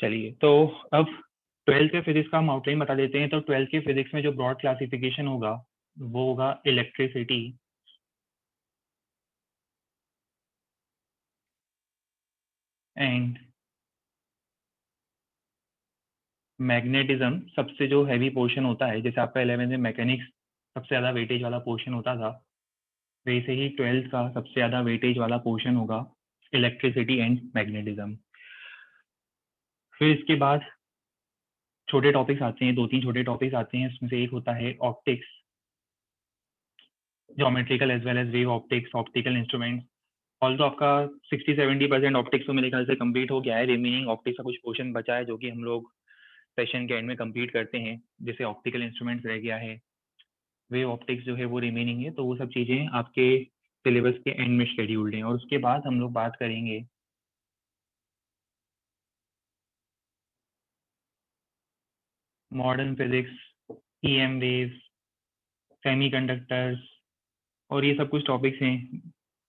चलिए, तो अब 12th के फिजिक्स का हम आउटलाइन बता देते हैं। तो 12th के फिजिक्स में जो ब्रॉड क्लासिफिकेशन होगा वो होगा इलेक्ट्रिसिटी एंड मैग्नेटिज्म। सबसे जो हैवी पोर्शन होता है, जैसे आपका 11th में मैकेनिक्स सबसे ज़्यादा वेटेज वाला पोर्शन होता था, वैसे ही 12th का सबसे ज़्यादा वेटेज वाला पोर्शन होगा इलेक्ट्रिसिटी एंड मैग्नेटिज्म। फिर इसके बाद छोटे टॉपिक्स आते हैं, 2-3 छोटे टॉपिक्स आते हैं। इसमें से एक होता है optics, geometrical as well as wave optics, optical instruments. Although आपका 60-70% ऑप्टिक्स तो मेरे ख्याल से कंप्लीट हो गया है। रिमेनिंग ऑप्टिक्स का कुछ पोर्शन बचा है जो कि हम लोग सेशन के एंड में कंप्लीट करते हैं। जैसे ऑप्टिकल इंस्ट्रूमेंट्स रह गया है, वेव ऑप्टिक्स जो है वो रिमेनिंग है। तो वो सब चीज़ें आपके सिलेबस के एंड में शेड्यूल्ड हैं। और उसके बाद हम लोग बात करेंगे modern physics, EM waves, semiconductors, और ये सब कुछ टॉपिक्स हैं।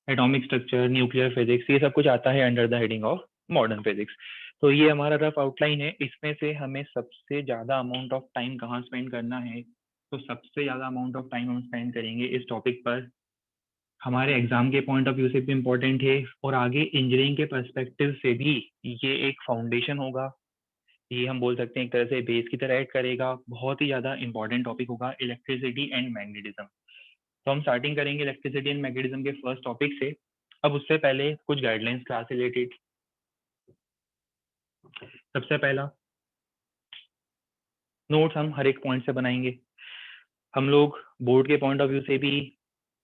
एटॉमिक स्ट्रक्चर, न्यूक्लियर फिजिक्स, ये सब कुछ आता है under the heading of modern physics. तो ये हमारा रफ आउटलाइन है। इसमें से हमें सबसे ज़्यादा अमाउंट ऑफ टाइम कहाँ स्पेंड करना है, तो सबसे ज़्यादा अमाउंट ऑफ टाइम हम स्पेंड करेंगे इस टॉपिक पर। हमारे एग्जाम के पॉइंट ऑफ व्यू से भी इम्पोर्टेंट है और आगे इंजीनियरिंग के पर्सपेक्टिव से भी ये एक फाउंडेशन होगा। ये हम बोल सकते हैं एक तरह से बेस की तरह ऐड करेगा। बहुत ही ज़्यादा इंपॉर्टेंट टॉपिक होगा इलेक्ट्रिसिटी एंड मैग्नेटिज्म। तो हम स्टार्टिंग करेंगे इलेक्ट्रिसिटी एंड मैग्नेटिज्म के फर्स्ट टॉपिक से। अब उससे पहले कुछ गाइडलाइंस क्लास रिलेटेड। सबसे पहला, नोट्स हम हर एक पॉइंट से बनाएंगे। हम लोग बोर्ड के पॉइंट ऑफ व्यू से भी,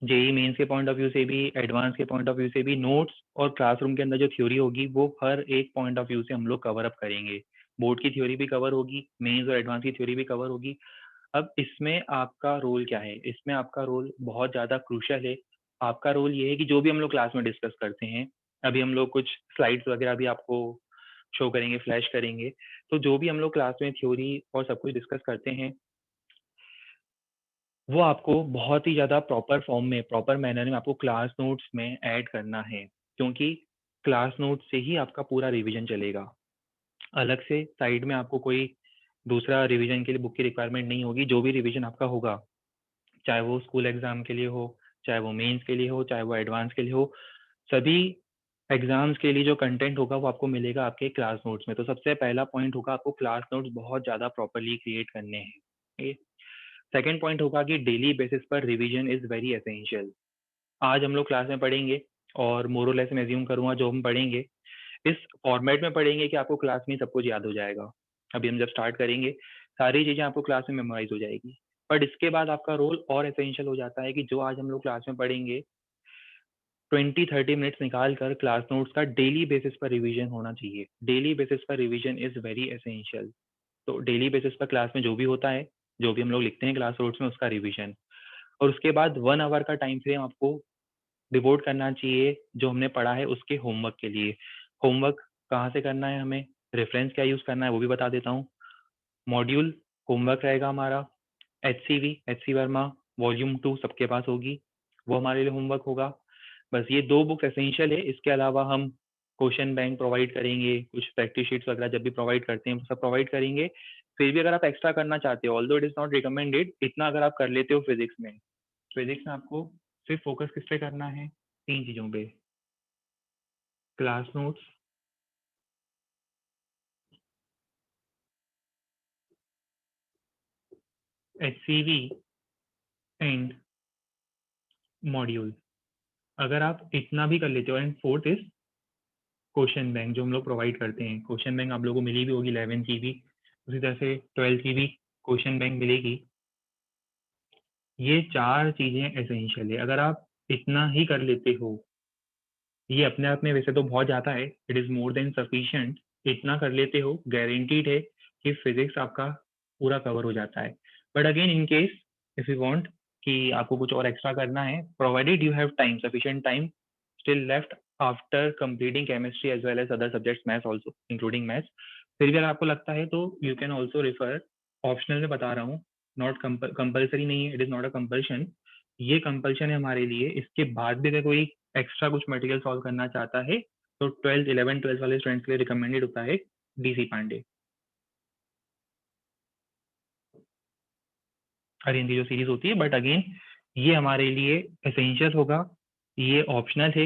जेई मेंस के पॉइंट ऑफ व्यू से भी, एडवांस के पॉइंट ऑफ व्यू से भी नोट्स और क्लासरूम के अंदर जो थ्योरी होगी वो हर एक पॉइंट ऑफ व्यू से हम लोग कवर अप करेंगे। बोर्ड की थ्योरी भी कवर होगी, मेंस और एडवांस की थ्योरी भी कवर होगी। अब इसमें आपका रोल क्या है? इसमें आपका रोल बहुत ज़्यादा क्रूशियल है। आपका रोल ये है कि जो भी हम लोग क्लास में डिस्कस करते हैं, अभी हम लोग कुछ स्लाइड्स वगैरह भी आपको शो करेंगे, फ्लैश करेंगे। तो जो भी हम लोग क्लास में थ्योरी और सब कुछ डिस्कस करते हैं, वो आपको बहुत ही ज़्यादा प्रॉपर फॉर्म में, प्रॉपर मैनर में आपको क्लास नोट्स में ऐड करना है, क्योंकि क्लास नोट्स से ही आपका पूरा रिवीजन चलेगा। अलग से साइड में आपको कोई दूसरा रिवीजन के लिए बुक की रिक्वायरमेंट नहीं होगी। जो भी रिवीजन आपका होगा, चाहे वो स्कूल एग्जाम के लिए हो, चाहे वो मेंस के लिए हो, चाहे वो एडवांस के लिए हो, सभी एग्जाम्स के लिए जो कंटेंट होगा वो आपको मिलेगा आपके क्लास नोट्स में। तो सबसे पहला पॉइंट होगा आपको क्लास नोट्स बहुत ज़्यादा प्रॉपरली क्रिएट करने हैं। सेकेंड पॉइंट होगा कि डेली बेसिस पर रिवीजन इज़ वेरी एसेंशियल। आज हम लोग क्लास में पढ़ेंगे और मोरलेस में एज्यूम करूँगा जो हम पढ़ेंगे इस फॉर्मेट में पढ़ेंगे कि आपको क्लास में सब कुछ याद हो जाएगा। अभी हम जब स्टार्ट करेंगे सारी चीज़ें आपको क्लास में मेमोराइज हो जाएगी। बट इसके बाद आपका रोल और एसेंशियल हो जाता है कि जो आज हम लोग क्लास में पढ़ेंगे 20-30 मिनट्स निकाल कर क्लास नोट्स का डेली बेसिस पर रिवीजन होना चाहिए। डेली बेसिस पर रिवीजन इज़ वेरी एसेंशियल। तो डेली बेसिस पर क्लास में जो भी होता है, जो भी हम लोग लिखते हैं क्लास नोट्स में, उसका रिवीजन। और उसके बाद 1 आवर का टाइम फ्रेम आपको डिवोट करना चाहिए जो हमने पढ़ा है उसके होमवर्क के लिए। होमवर्क कहाँ से करना है, हमें रेफरेंस क्या यूज़ करना है वो भी बता देता हूँ। मॉड्यूल होमवर्क रहेगा हमारा एच सी वर्मा वॉल्यूम 2 सबके पास होगी, वो हमारे लिए होमवर्क होगा। बस ये 2 बुक्स एसेंशियल है। इसके अलावा हम क्वेश्चन बैंक प्रोवाइड करेंगे, कुछ प्रैक्टिस शीट्स वगैरह जब भी प्रोवाइड करते हैं वो सब प्रोवाइड करेंगे। फिर भी अगर आप एक्स्ट्रा करना चाहते हो, although it is not recommended, इतना अगर आप कर लेते हो फिजिक्स में आपको सिर्फ फोकस किस पे करना है? 3 चीज़ों पे, class notes, HCV and module. अगर आप इतना भी कर लेते हो, and fourth is question bank जो हम लोग प्रोवाइड करते हैं। क्वेश्चन बैंक आप लोगों को मिली भी होगी 11 की भी, उसी तरह से 12 की भी क्वेश्चन बैंक मिलेगी। ये 4 चीज़ें एसेंशियल है। अगर आप इतना ही कर लेते हो, ये अपने आप में वैसे तो बहुत ज़्यादा है, it is more than sufficient. इतना कर लेते हो, गारंटीड है कि फिजिक्स आपका पूरा कवर हो जाता है। But again in case if you want कि आपको कुछ और एक्स्ट्रा करना है, provided you have time, sufficient time still left after completing chemistry as well as other subjects, maths also including maths. फिर भी अगर आपको लगता है तो you can also refer, optional में बता रहा हूँ, नॉट कंपल्सरी नहीं है, it is not a compulsion. ये कंपल्शन है हमारे लिए। इसके बाद भी अगर कोई एक्स्ट्रा कुछ मटेरियल सॉल्व करना चाहता है तो 12th 11 12 वाले स्टूडेंट्स के लिए रिकमेंडेड होता है DC पांडे। अरिंदी जो सीरीज होती है, बट अगेन ये हमारे लिए एसेंशियल होगा, ये ऑप्शनल है।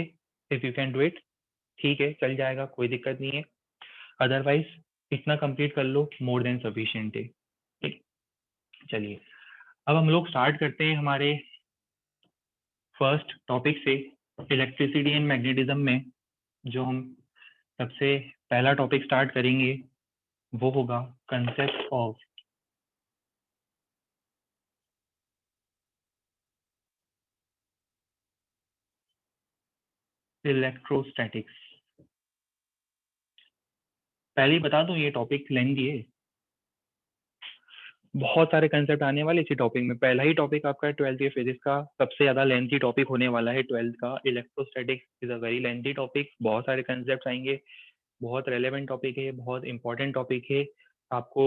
If you can do it, ठीक है, चल जाएगा, कोई दिक्कत नहीं है। अदरवाइज इतना कंप्लीट कर लो, मोर देन सफिशिएंट है। ठीक, चलिए अब हम लोग स्टार्ट करते हैं हमारे फर्स्ट टॉपिक से। इलेक्ट्रिसिटी एंड मैग्नेटिज्म में जो हम सबसे पहला टॉपिक स्टार्ट करेंगे वो होगा कंसेप्ट ऑफ इलेक्ट्रोस्टैटिक्स। पहले ही बता दूं, ये टॉपिक लेंथी है, बहुत सारे कंसेप्ट आने वाले इसी टॉपिक में। पहला ही टॉपिक आपका 12th के फिजिक्स का सबसे ज्यादा लेंथी टॉपिक होने वाला है 12th का। Electrostatics is a very lengthy topic, बहुत सारे कंसेप्ट आएंगे, बहुत रेलेवेंट टॉपिक है, बहुत इंपॉर्टेंट टॉपिक है। आपको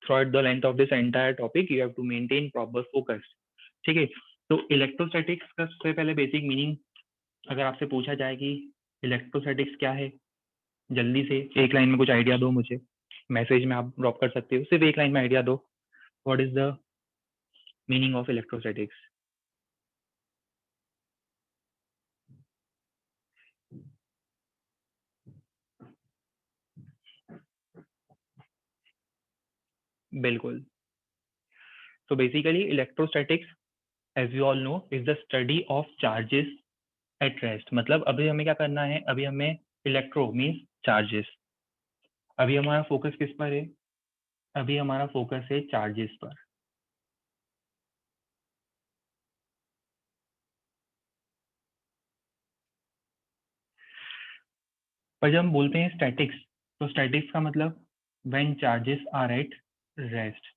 throughout the length of this entire topic you have to maintain proper focus. ठीक है, तो इलेक्ट्रोस्टैटिक्स का सबसे पहले बेसिक मीनिंग अगर आपसे पूछा जाए कि इलेक्ट्रोस्टैटिक्स क्या है, जल्दी से एक लाइन में कुछ आइडिया दो मुझे। मैसेज में आप ड्रॉप कर सकते हो, सिर्फ एक लाइन में आइडिया दो, what is the meaning of electrostatics. बिल्कुल, तो basically electrostatics as you all know is the study of charges at rest. मतलब अभी हमें क्या करना है, अभी हमें इलेक्ट्रो मीन्स चार्जेस, अभी हमारा फोकस किस पर है, अभी हमारा फोकस है चार्जेस पर। पर जब हम बोलते हैं स्टैटिक्स, तो स्टैटिक्स का मतलब when charges are at rest.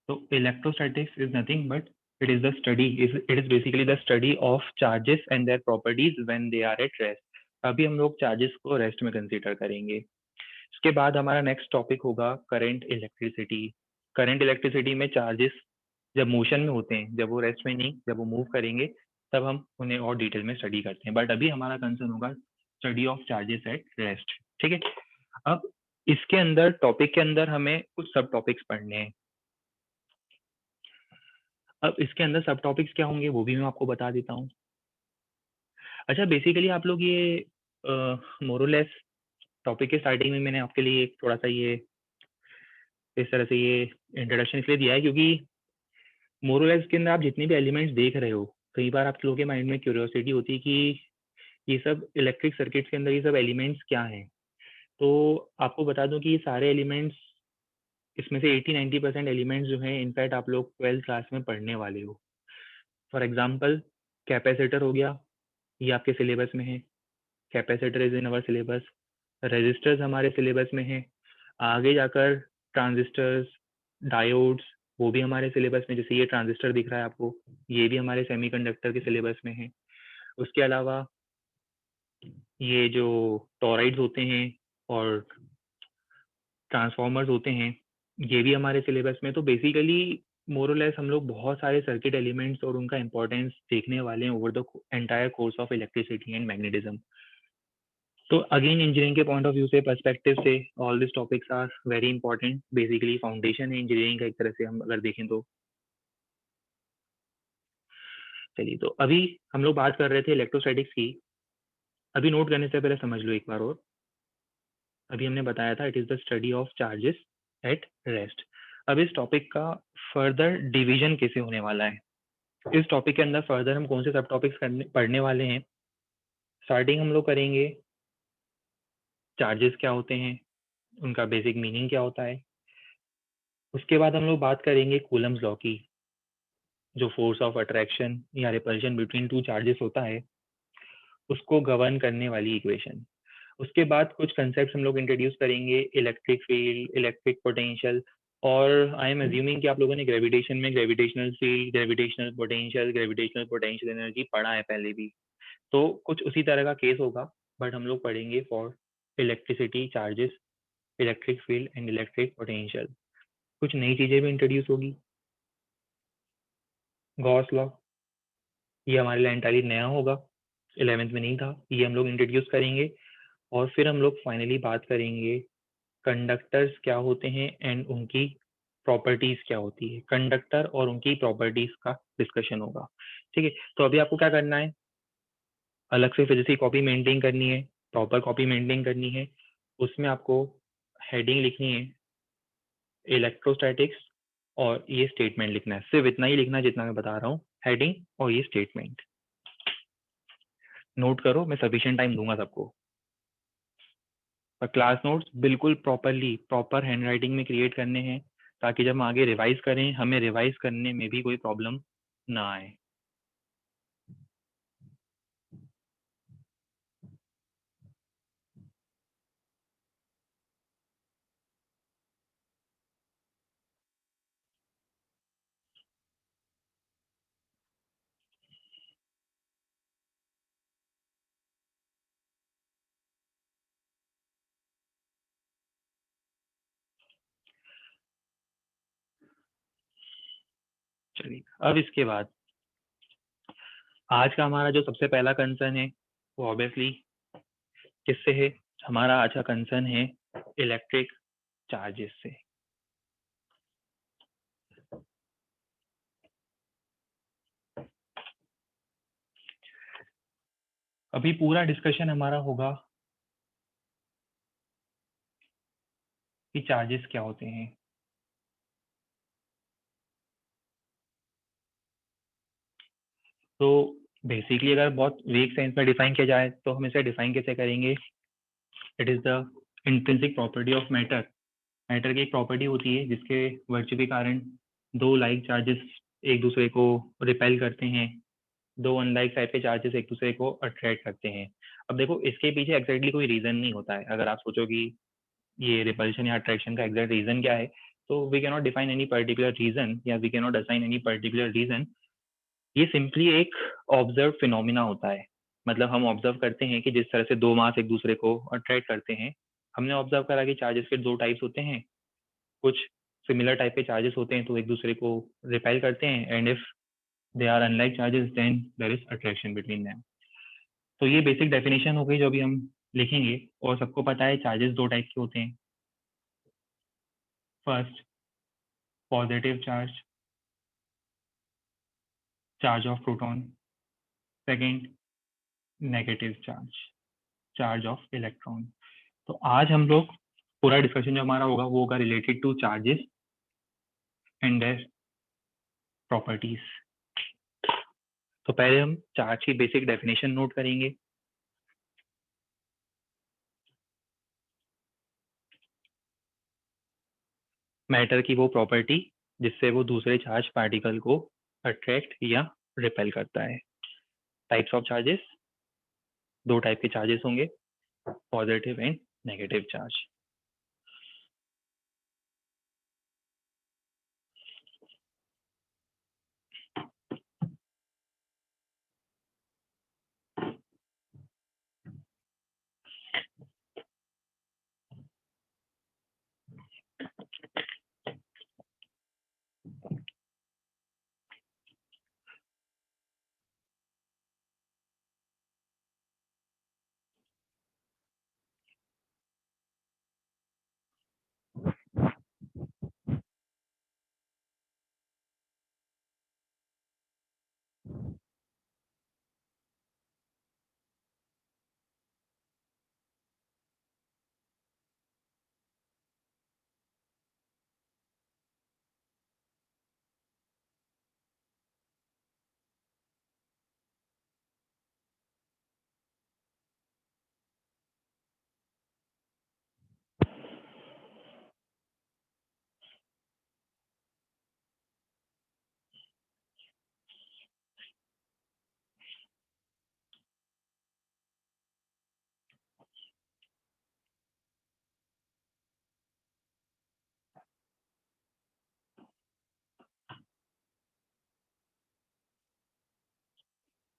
तो electrostatics is nothing but it is the study, it is basically the study of charges and their properties when they are at rest। अभी हम लोग चार्जेस को rest में consider करेंगे। इसके बाद हमारा नेक्स्ट टॉपिक होगा करंट इलेक्ट्रिसिटी। करंट इलेक्ट्रिसिटी में चार्जेस जब मोशन में होते हैं, जब वो रेस्ट में नहीं, जब वो मूव करेंगे तब हम उन्हें और डिटेल में स्टडी करते हैं, बट अभी हमारा कंसर्न होगा study of charges at rest. ठीक है, अब इसके अंदर टॉपिक के अंदर हमें कुछ सब टॉपिक्स पढ़ने हैं। अब इसके अंदर सब टॉपिक्स क्या होंगे वो भी मैं आपको बता देता हूँ। अच्छा, बेसिकली आप लोग ये मोरलेस टॉपिक के स्टार्टिंग में मैंने आपके लिए एक थोड़ा सा ये इस तरह से ये इंट्रोडक्शन इसलिए दिया है क्योंकि मोरलेस के अंदर आप जितने भी एलिमेंट्स देख रहे हो, कई बार आप लोगों के माइंड में क्यूरियोसिटी होती है कि ये सब इलेक्ट्रिक सर्किट्स के अंदर ये सब एलिमेंट्स क्या हैं। तो आपको बता दूं कि ये सारे एलिमेंट्स, इसमें से 80-90% एलिमेंट्स जो हैं इनफैक्ट आप लोग 12th क्लास में पढ़ने वाले हो। फॉर एग्जांपल कैपेसिटर हो गया, ये आपके सिलेबस में है, capacitor is in our syllabus. Resistors हमारे सिलेबस में है, आगे जाकर ट्रांजिस्टर्स, डायोड्स, वो भी हमारे सिलेबस में, जैसे ये ट्रांजिस्टर दिख रहा है आपको, ये भी हमारे सेमीकंडक्टर के सिलेबस में है। उसके अलावा ये जो टॉराइड्स होते हैं और ट्रांसफॉर्मर्स होते हैं, ये भी हमारे सिलेबस में। तो बेसिकली मोरलेस हम लोग बहुत सारे सर्किट एलिमेंट्स और उनका इंपॉर्टेंस देखने वाले हैं over the entire course of electricity and magnetism. तो अगेन इंजीनियरिंग के पॉइंट ऑफ व्यू से, पर्सपेक्टिव से, all this topics are very important. Basically foundation है इंजीनियरिंग का एक तरह से हम अगर देखें तो। चलिए, तो अभी हम लोग बात कर रहे थे इलेक्ट्रोस्टैटिक्स की। अभी नोट करने से पहले समझ लो एक बार और, अभी हमने बताया था it is the study of charges at rest. अब इस टॉपिक का फर्दर डिवीजन कैसे होने वाला है, इस टॉपिक के अंदर फर्दर हम कौन से सब टॉपिक्स पढ़ने वाले हैं। स्टार्टिंग हम लोग करेंगे चार्जेस क्या होते हैं, उनका बेसिक मीनिंग क्या होता है। उसके बाद हम लोग बात करेंगे कूलम्स लॉ की, जो फोर्स ऑफ अट्रैक्शन या रिपल्शन बिटवीन टू चार्जेस होता है उसको गवर्न करने वाली इक्वेशन। उसके बाद कुछ कंसेप्ट हम लोग इंट्रोड्यूस करेंगे, इलेक्ट्रिक फील्ड, इलेक्ट्रिक पोटेंशियल, और आई एम अज्यूमिंग कि आप लोगों ने ग्रेविटेशन में gravitational field, gravitational potential energy पढ़ा है पहले भी। तो कुछ उसी तरह का केस होगा, बट हम लोग पढ़ेंगे for electricity, charges, electric field and electric potential. कुछ नई चीजें भी इंट्रोड्यूस होगी। गॉस लॉ, ये हमारे लिए एंटायरली नया होगा, 11th में नहीं था, ये हम लोग इंट्रोड्यूस करेंगे। और फिर हम लोग फाइनली बात करेंगे कंडक्टर्स क्या होते हैं एंड उनकी प्रॉपर्टीज क्या होती है, कंडक्टर और उनकी प्रॉपर्टीज का डिस्कशन होगा। ठीक है, तो अभी आपको क्या करना है, अलग से फिर से कॉपी मेंटेन करनी है, प्रॉपर कॉपी मेंटेन करनी है। उसमें आपको हेडिंग लिखनी है इलेक्ट्रोस्टैटिक्स और ये स्टेटमेंट लिखना है, सिर्फ इतना ही लिखना है जितना मैं बता रहा हूँ, हेडिंग और ये स्टेटमेंट। नोट करो, मैं सफिशिएंट टाइम दूंगा सबको। पर क्लास नोट्स बिल्कुल प्रॉपरली प्रॉपर हैंडराइटिंग में क्रिएट करने हैं, ताकि जब हम आगे रिवाइज करें हमें रिवाइज करने में भी कोई प्रॉब्लम ना आए। चलिए, अब इसके बाद आज का हमारा जो सबसे पहला कंसर्न है वो ऑब्वियसली किससे है, हमारा आज का कंसर्न है इलेक्ट्रिक चार्जेस से। अभी पूरा डिस्कशन हमारा होगा कि चार्जेस क्या होते हैं। तो बेसिकली अगर बहुत वीक सेंस में डिफाइन किया जाए तो हम इसे डिफाइन कैसे करेंगे, it is the intrinsic property of matter. Matter की एक प्रॉपर्टी होती है जिसके वर्च्यू के कारण दो लाइक चार्जेस एक दूसरे को रिपेल करते हैं, दो अनलाइक टाइप के चार्जेस एक दूसरे को अट्रैक्ट करते हैं। अब देखो इसके पीछे एग्जैक्टली कोई रीजन नहीं होता है, अगर आप सोचो कि ये रिपल्शन या अट्रैक्शन का एग्जैक्ट रीजन क्या है, तो we can not define any particular reason या we can not assign any particular reason. ये सिंपली एक ऑब्जर्व फिनोमिना होता है। मतलब हम ऑब्जर्व करते हैं कि जिस तरह से दो मास एक दूसरे को अट्रैक्ट करते हैं, हमने ऑब्जर्व करा कि चार्जेस के दो टाइप्स होते हैं, कुछ सिमिलर टाइप के चार्जेस होते हैं तो एक दूसरे को रिपेल करते हैं, and if they are unlike charges then there is attraction between them. तो ये बेसिक डेफिनेशन हो गई जो अभी हम लिखेंगे, और सबको पता है चार्जेस दो टाइप के होते हैं। First, positive charge, charge of proton. Second, negative charge, charge of electron. तो आज हम लोग पूरा डिस्कशन जो हमारा होगा वो होगा related two charges and their properties. तो पहले हम चार्ज की बेसिक डेफिनेशन नोट करेंगे। मैटर की वो प्रॉपर्टी जिससे वो दूसरे चार्ज पार्टिकल को अट्रैक्ट या रिपेल करता है। टाइप्स ऑफ चार्जेस, दो टाइप के चार्जेस होंगे, पॉजिटिव एंड नेगेटिव चार्ज।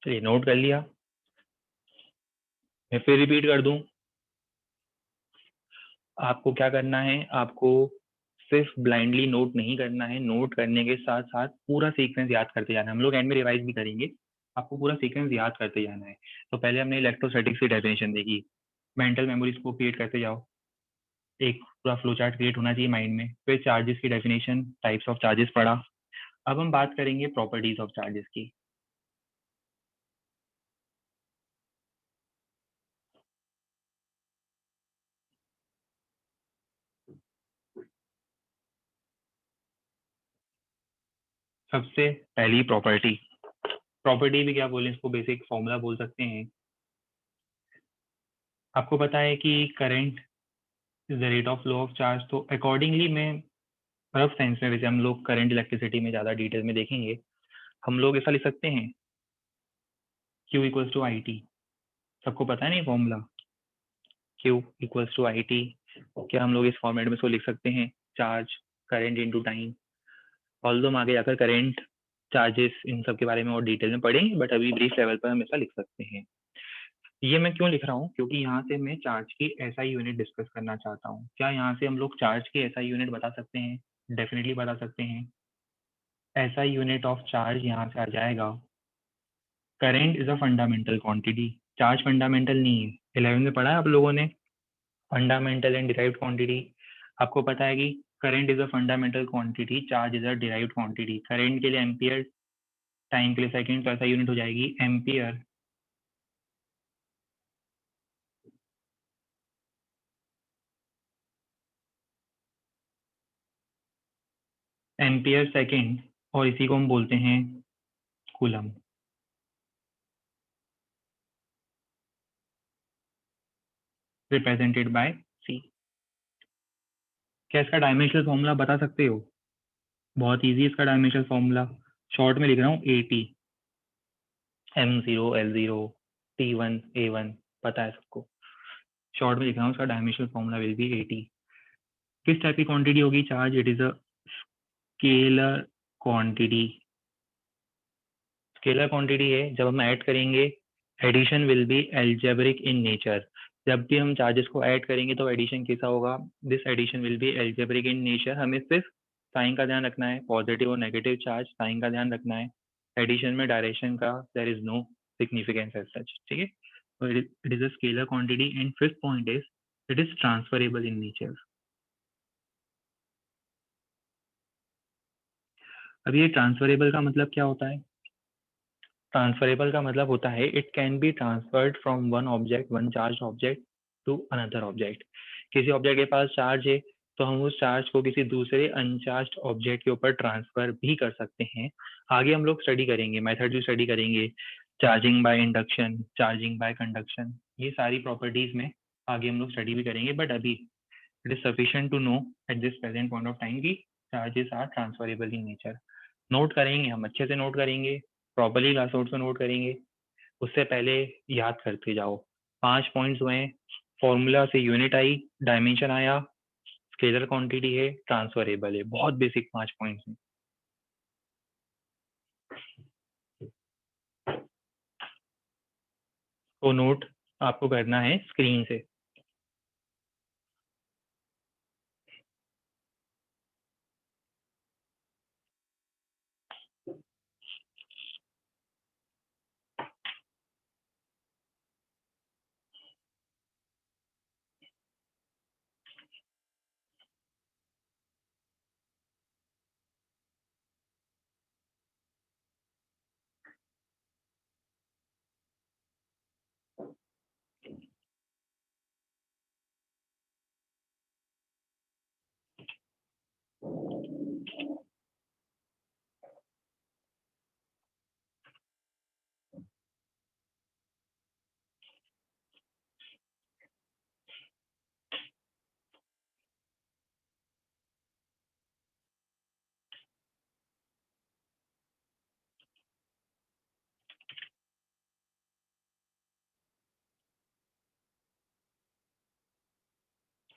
चलिए, नोट कर लिया, मैं फिर रिपीट कर दूं। आपको क्या करना है, आपको सिर्फ ब्लाइंडली नोट नहीं करना है, नोट करने के साथ साथ पूरा सीक्वेंस याद करते जाना है। हम लोग एंड में रिवाइज भी करेंगे, आपको पूरा सीक्वेंस याद करते जाना है। तो पहले हमने इलेक्ट्रोस्टैटिक्स की डेफिनेशन देखी, मेंटल मेमोरीज को क्रिएट करते जाओ। एक पूरा फ्लो चार्ट क्रिएट होना चाहिए माइंड में। फिर चार्जेस की डेफिनेशन, टाइप्स ऑफ चार्जेस पढ़ा। अब हम बात करेंगे प्रॉपर्टीज ऑफ चार्जेस की। सबसे पहली प्रॉपर्टी, प्रॉपर्टी भी क्या बोले इसको, बेसिक फॉर्मूला बोल सकते हैं। आपको पता है कि current is the rate of flow of charge, तो अकॉर्डिंगली मैं रफ साइंस में, वैसे हम लोग करंट इलेक्ट्रिसिटी में ज़्यादा डिटेल में देखेंगे, हम लोग ऐसा लिख सकते हैं Q equals to I T. सबको पता है नहीं formula, Q equals to I T. क्या हम लोग इस फॉर्मेट में इसको लिख सकते हैं, charge current into time. Although हम आगे जाकर करंट, चार्जेस, इन सब के बारे में और डिटेल में पढ़ेंगे, बट अभी ब्रीफ लेवल पर हम ऐसा लिख सकते हैं। ये मैं क्यों लिख रहा हूँ, क्योंकि यहाँ से मैं चार्ज की एसआई यूनिट डिस्कस करना चाहता हूँ। क्या यहाँ से हम लोग चार्ज की एसआई यूनिट बता सकते हैं? डेफिनेटली बता सकते हैं। एसआई यूनिट ऑफ चार्ज यहाँ से आ जाएगा, current is a fundamental quantity. Charge fundamental नहीं है, 11 में पढ़ा है आप लोगों ने, फंडामेंटल एंड डिराइव्ड क्वांटिटी। आपको पता है कि current is a fundamental quantity, charge is a derived quantity. Current के लिए एम्पियर, टाइम के लिए सेकंड, तो ऐसा यूनिट हो जाएगी एम्पियर। एम्पियर सेकंड, और इसी को हम बोलते हैं कूलम। रिप्रेजेंटेड बाय सी। क्या इसका डायमेंशनल फॉर्मूला बता सकते हो? बहुत इजी इसका डायमेंशनल फॉर्मूला, शॉर्ट में लिख रहा हूँ A T, M0 L0 T1 A1, पता है सबको। शॉर्ट में लिख रहा हूँ, उसका dimensional formula will be A T. किस टाइप की क्वांटिटी होगी charge? It is a scalar quantity. Scalar quantity है, जब हम ऐड करेंगे, addition will be algebraic in nature. जब भी हम चार्जेस को ऐड करेंगे तो एडिशन कैसा होगा? This addition will be algebraic in nature. हमें सिर्फ साइन का ध्यान रखना है, पॉजिटिव और नेगेटिव चार्ज साइन का ध्यान रखना है। एडिशन में डायरेक्शन का there is no significance as such, ठीक है। So it is a scalar quantity, and fifth point is it is transferable in nature. अब ये ट्रांसफरेबल का मतलब क्या होता है? ट्रांसफरेबल का मतलब होता है it can be transferred from one object, one charge object to another object. किसी ऑब्जेक्ट के पास चार्ज है तो हम उस चार्ज को किसी दूसरे अनचार्ज ऑब्जेक्ट के ऊपर ट्रांसफर भी कर सकते हैं। आगे हम लोग स्टडी करेंगे, मेथड भी स्टडी करेंगे, charging by induction, charging by conduction, ये सारी प्रॉपर्टीज में आगे हम लोग स्टडी भी करेंगे। बट अभी it is sufficient to know at this present point of time की charges are transferable in nature. Note करेंगे, हम अच्छे से नोट करेंगे, प्रॉपरली क्लास नोट्स में नोट करेंगे। उससे पहले याद करते जाओ, 5 पॉइंट्स हुए, फॉर्मूला से यूनिट आई, डायमेंशन आया, स्केलर क्वांटिटी है, ट्रांसफरेबल है, बहुत बेसिक 5 पॉइंट्स हैं। तो नोट आपको करना है स्क्रीन से।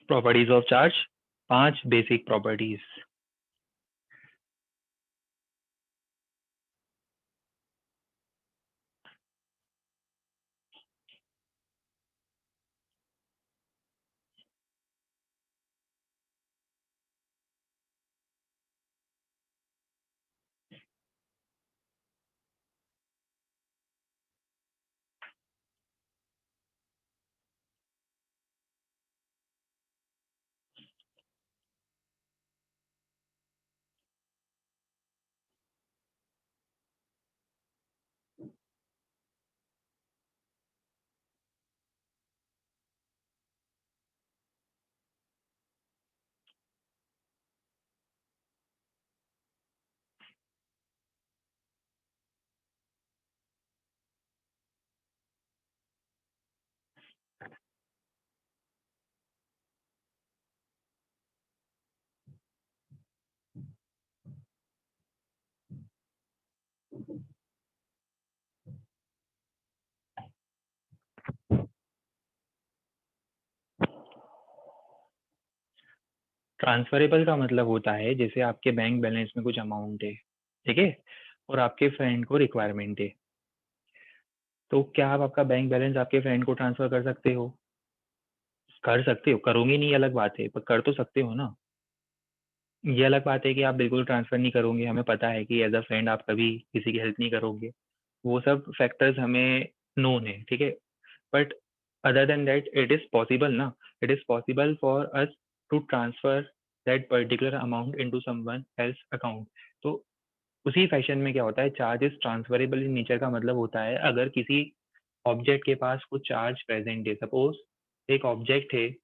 Properties of charge, 5 basic properties. Transferable का मतलब होता है जैसे आपके बैंक बैलेंस में कुछ अमाउंट है, ठीक है? और आपके फ्रेंड को रिक्वायरमेंट है, तो क्या आप आपका बैंक बैलेंस आपके फ्रेंड को ट्रांसफर कर सकते हो? कर सकते हो, करोगे नहीं अलग बात है, पर कर तो सकते हो ना। ये अलग बात है कि आप बिल्कुल ट्रांसफर नहीं करोगे, हमें पता है कि एज अ फ्रेंड आप कभी किसी की हेल्प नहीं करोगे, वो सब फैक्टर्स हमें नोन है, ठीक है? But other than that it is possible ना, it is possible for us to transfer that particular amount into someone else account. तो उसी फैशन में क्या होता है, charge is transferable in nature का मतलब होता है अगर किसी ऑब्जेक्ट के पास कुछ चार्ज प्रेजेंट है, सपोज एक ऑब्जेक्ट है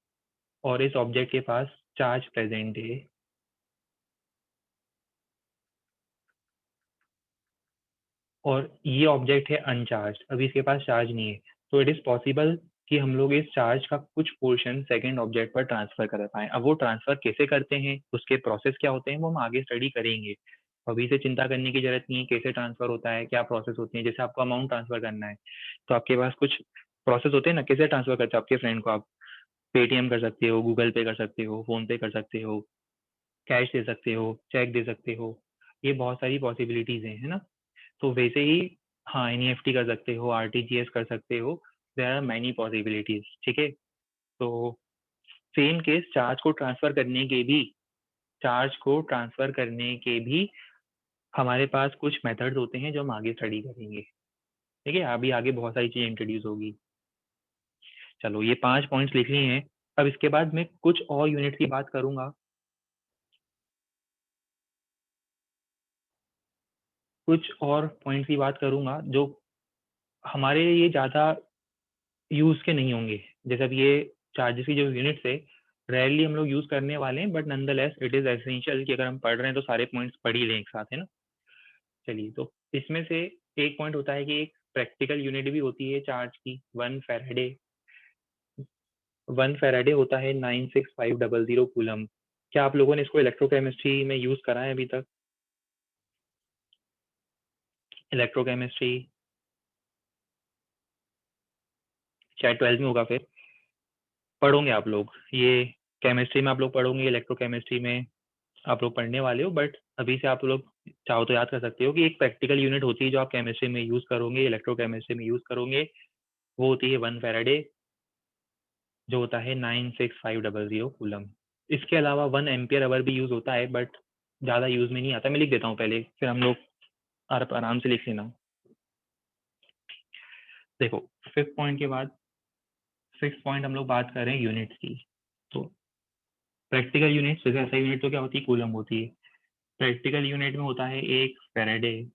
और इस ऑब्जेक्ट के पास चार्ज प्रेजेंट है और ये ऑब्जेक्ट है अनचार्ज, अभी इसके पास चार्ज नहीं है, तो इट इज पॉसिबल कि हम लोग इस चार्ज का कुछ पोर्शन सेकंड ऑब्जेक्ट पर ट्रांसफर कर पाएं। अब वो ट्रांसफर कैसे करते हैं, उसके प्रोसेस क्या होते हैं, वो हम आगे स्टडी करेंगे। अभी से चिंता करने की जरूरत नहीं है कैसे ट्रांसफर होता है, क्या प्रोसेस होती है। जैसे आपको अमाउंट ट्रांसफर करना है तो आपके पास कुछ प्रोसेस होते हैं ना, कैसे ट्रांसफर करते हो आपके फ्रेंड को, आप पेटीएम कर सकते हो, गूगल पे कर सकते हो, फोन पे कर सकते हो, कैश दे सकते हो, चेक दे सकते हो, ये बहुत सारी पॉसिबिलिटीज हैं, है ना? तो वैसे ही हाँ, एनईएफटी कर सकते हो, आरटीजीएस कर सकते हो, देयर आर मैनी पॉसिबिलिटीज, ठीक है? तो सेम केस चार्ज को ट्रांसफर करने के भी हमारे पास कुछ मेथड्स होते हैं जो हम आगे स्टडी करेंगे, ठीक है? अभी आगे बहुत सारी चीजें इंट्रोड्यूस होगी। चलो ये 5 पॉइंट्स लिख लिए हैं। अब इसके बाद मैं कुछ और यूनिट की बात करूंगा, कुछ और पॉइंट्स की बात करूंगा जो हमारे लिए ज़्यादा यूज़ के नहीं होंगे। जैसे अब ये चार्जेस की जो यूनिट्स है, रेयरली हम लोग यूज़ करने वाले हैं, but nonetheless it is essential कि अगर हम पढ़ रहे हैं तो सारे पॉइंट्स पढ़ ही लें एक साथ, है ना? चलिए, तो इसमें से एक पॉइंट होता है कि एक प्रैक्टिकल यूनिट भी होती है चार्ज की, 1 फैराडे। 1 फैराडे होता है 96500 कूलम। क्या आप लोगों ने इसको इलेक्ट्रोकेमिस्ट्री में यूज़ करा है अभी तक? इलेक्ट्रोकेमिस्ट्री शायद 12th में होगा, फिर पढ़ोगे आप लोग ये। केमिस्ट्री में आप लोग पढ़ोगे, इलेक्ट्रोकेमिस्ट्री में आप लोग पढ़ने वाले हो, बट अभी से आप लोग चाहो तो याद कर सकते हो कि एक प्रैक्टिकल यूनिट होती है जो आप केमिस्ट्री में यूज करोगे, इलेक्ट्रोकेमिस्ट्री में यूज करोगे, वो होती है 1 फैराडे, जो होता है 96500 कूलम। इसके अलावा 1 एम्पियर आवर भी यूज होता है, बट ज़्यादा यूज में नहीं आता। मैं लिख देता हूँ पहले, फिर हम लोग आराम से लिख लेना। देखो, फिफ्थ पॉइंट के बाद सिक्स पॉइंट हम लोग बात कर रहे हैं यूनिट्स की। तो प्रैक्टिकल यूनिट, जैसे ऐसा यूनिट तो क्या होती है, कूलम होती है। प्रैक्टिकल यूनिट में होता है 1 फैराडे,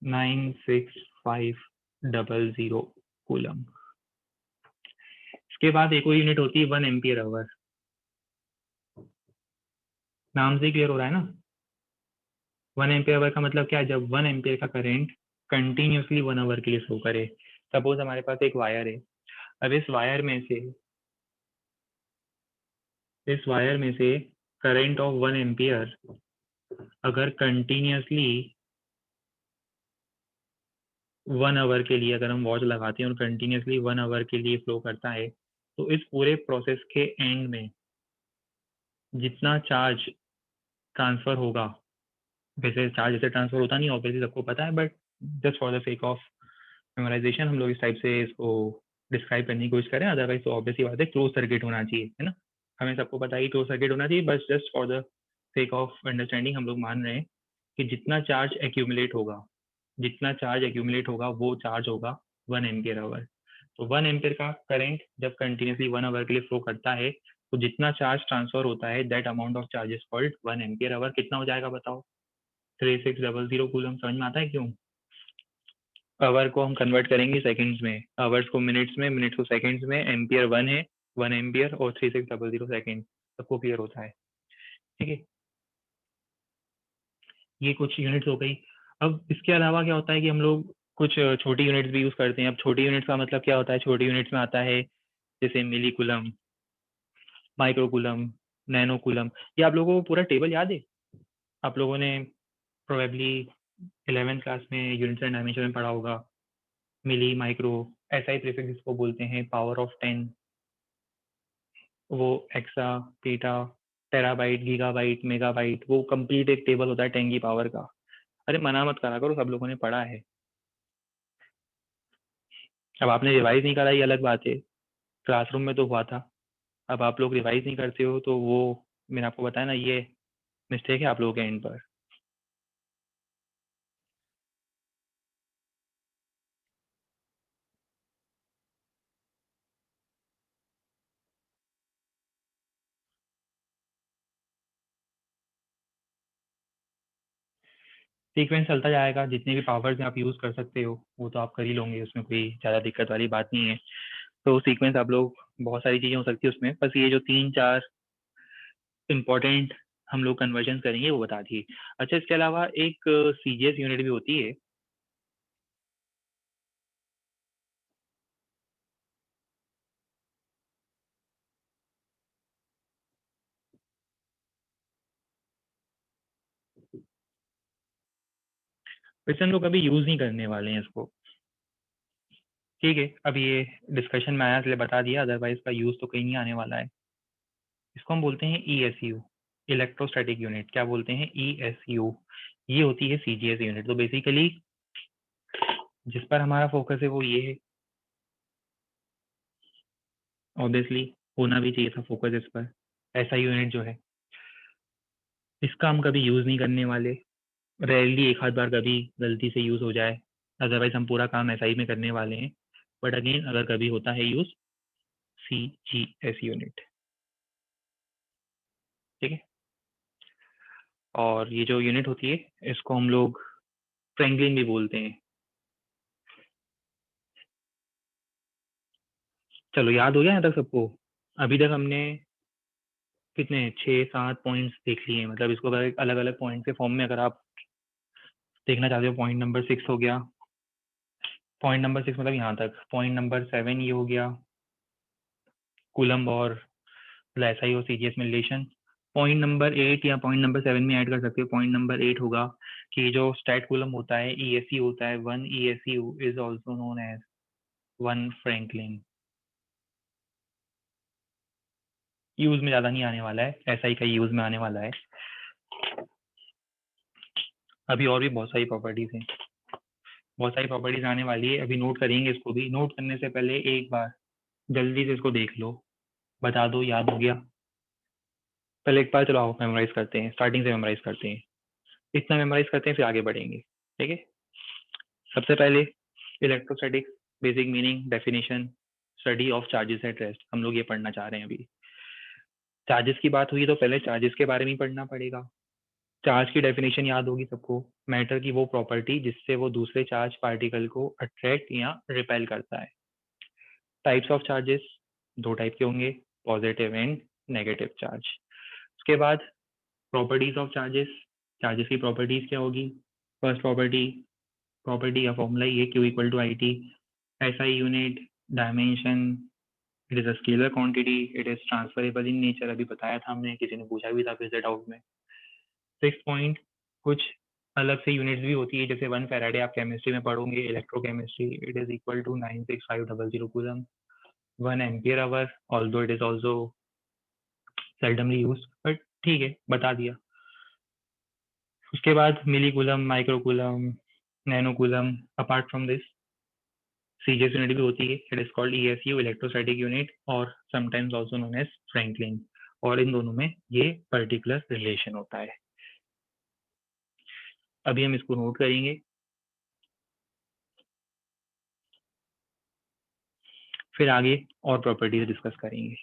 96500 कूलम। इसके बाद एक और यूनिट होती है 1 एम्पियर आवर। नाम से क्लियर हो रहा है ना? 1 एम्पियर आवर का मतलब क्या है, जब 1 एम्पियर का करंट कंटिन्यूसली 1 आवर के लिए फ्लो करे। सपोज हमारे पास एक वायर है, अब इस वायर में से करंट ऑफ 1 एम्पियर अगर कंटिन्यूसली 1 आवर के लिए, अगर हम वॉच लगाते हैं और कंटिन्यूसली 1 आवर के लिए फ्लो करता है, तो इस पूरे प्रोसेस के एंड में जितना चार्ज ट्रांसफर होगा, वैसे चार्ज ऐसे ट्रांसफर होता नहीं ऑब्वियसली सबको पता है, but just for the sake of memorisation हम लोग इस टाइप से इसको डिस्क्राइब करने की कोशिश करें। अदरवाइज तो ऑब्वियसली बात है, क्लोज सर्किट होना चाहिए, है ना? हमें सबको पता है कि क्लोज सर्किट होना चाहिए, बस just for the sake of understanding हम लोग मान रहे हैं कि जितना चार्ज एक्यूमुलेट होगा वो चार्ज होगा 1 एम्पियर आवर। तो 1 एम्पियर का करंट जब कंटिन्यूसली 1 आवर के लिए फ्लो करता है, तो जितना चार्ज ट्रांसफर होता है that amount of charge is called 1 ampere our. कितना हो जाएगा बताओ? 3600 कूलम। समझ में आता है क्यों? आवर को हम कन्वर्ट करेंगे सेकंड्स में, आवर्स को मिनट्स में, मिनट्स को सेकंड्स में। एम्पियर 1 है, 1 एम्पियर और 3600 सेकंड। सबको क्लियर होता है, ठीक है? ये कुछ यूनिट्स हो गई। अब इसके अलावा क्या होता है कि हम लोग कुछ छोटी यूनिट्स भी यूज करते हैं। अब छोटी यूनिट्स का मतलब क्या होता है? छोटी यूनिट्स में आता है जैसे millicoulomb, microcoulomb, nanocoulomb. ये आप लोगों को पूरा टेबल याद है? आप लोगों ने प्रोबेबली 11th क्लास में यूनिट्स एंड डायमेंशन में पढ़ा होगा। मिली, माइक्रो, एसआई प्रीफिक्स जिसको बोलते हैं, पावर ऑफ 10, वो exa, peta, terabyte, gigabyte, megabyte, वो कंप्लीट एक टेबल होता है 10 की पावर का। अरे मना मत करा करो, सब लोगों ने पढ़ा है। अब आपने रिवाइज नहीं करा, ये अलग बात है, क्लासरूम में तो हुआ था। अब आप लोग रिवाइज नहीं करते हो तो वो, मैंने आपको बताया ना, ये मिस्टेक है आप लोगों के एंड पर। सीक्वेंस चलता जाएगा, जितने भी पावर्स आप यूज़ कर सकते हो वो तो आप कर ही लोगे, उसमें कोई ज़्यादा दिक्कत वाली बात नहीं है। तो सीक्वेंस आप लोग, बहुत सारी चीज़ें हो सकती है उसमें, बस ये जो 3-4 इम्पोर्टेंट हम लोग कन्वर्जन करेंगे वो बता दिए। अच्छा, इसके अलावा एक सीजीएस यूनिट भी होती है। वैसे हम लोग कभी यूज़ नहीं करने वाले हैं इसको, ठीक है। अब ये डिस्कशन में आया इसलिए बता दिया, अदरवाइज का यूज़ तो कहीं नहीं आने वाला है। इसको हम बोलते हैं ईएसयू, इलेक्ट्रोस्टैटिक यूनिट। क्या बोलते हैं? ईएसयू। ये होती है सीजीएस यूनिट। तो बेसिकली जिस पर हमारा फोकस है वो ये है, ऑब्वियसली होना भी चाहिए था फोकस इस पर। ऐसा यूनिट जो है, इसका हम कभी यूज़ नहीं करने वाले, रेयरली एक आध बार कभी गलती से यूज़ हो जाए, अदरवाइज हम पूरा काम एसआई में करने वाले हैं। बट अगेन अगर कभी होता है यूज़, सीजीएस यूनिट, ठीक है। और ये जो यूनिट होती है इसको हम लोग फ्रैंकलिन भी बोलते हैं। चलो, याद हो गया यहाँ तक सबको? अभी तक हमने कितने 6-7 पॉइंट्स देख लिए हैं, मतलब इसको अगर अलग अलग पॉइंट के फॉर्म में अगर आप देखना चाहते हो, पॉइंट नंबर 6 हो गया, पॉइंट नंबर 6 मतलब यहाँ तक, पॉइंट नंबर 7 ये हो गया, कूलम्ब और एसआई और सीजीएस में रिलेशन। पॉइंट नंबर 8 या पॉइंट नंबर 7 में ऐड कर सकते हो। पॉइंट नंबर 8 होगा कि जो स्टैट कूलम होता है, ईएससी होता है, 1 ESU is also known as 1 franklin. Use में ज्यादा नहीं आने वाला है, एसआई का यूज में आने वाला है। अभी और भी बहुत सारी प्रॉपर्टीज हैं, बहुत सारी प्रॉपर्टीज आने वाली है, अभी नोट करेंगे इसको भी। नोट करने से पहले एक बार जल्दी से इसको देख लो, बता दो याद हो गया। पहले एक बार चलो आओ मेमोराइज करते हैं, स्टार्टिंग से मेमोराइज करते हैं, इतना मेमोराइज करते हैं फिर आगे बढ़ेंगे, ठीक है। सबसे पहले electrostatics, basic meaning, definition, study of charges at rest, हम लोग ये पढ़ना चाह रहे हैं अभी। चार्जेस की बात हुई तो पहले चार्जेस के बारे में ही पढ़ना पड़ेगा। चार्ज की डेफिनेशन याद होगी सबको, मैटर की वो प्रॉपर्टी जिससे वो दूसरे चार्ज पार्टिकल को अट्रैक्ट या रिपेल करता है। टाइप्स ऑफ चार्जेस, दो टाइप के होंगे, पॉजिटिव एंड नेगेटिव चार्ज। उसके बाद प्रॉपर्टीज ऑफ चार्जेस, चार्जेस की प्रॉपर्टीज क्या होगी। फर्स्ट प्रॉपर्टी, प्रॉपर्टी या फॉर्मूला ये Q equal to I T, SI unit, dimension, it is a scalar quantity, it is transferable in nature, अभी बताया था हमने, किसी ने पूछा भी था फिजिक्स डाउट में। 6 पॉइंट, कुछ अलग से यूनिट्स भी होती है, जैसे 1 फैराडे आप केमिस्ट्री में पढ़ोगे, electrochemistry, it is equal to 96500 coulomb. 1 ampere hour, although it is also seldomly use, but ठीक है बता दिया। उसके बाद millicoulomb, microcoulomb, nanocoulomb. Apart from this CGS unit भी होती है, it is called ESU, electrostatic unit, और sometimes also known as Franklin. और इन दोनों में ये पर्टिकुलर रिलेशन होता है। अभी हम इसको नोट करेंगे, फिर आगे और प्रॉपर्टीज डिस्कस करेंगे।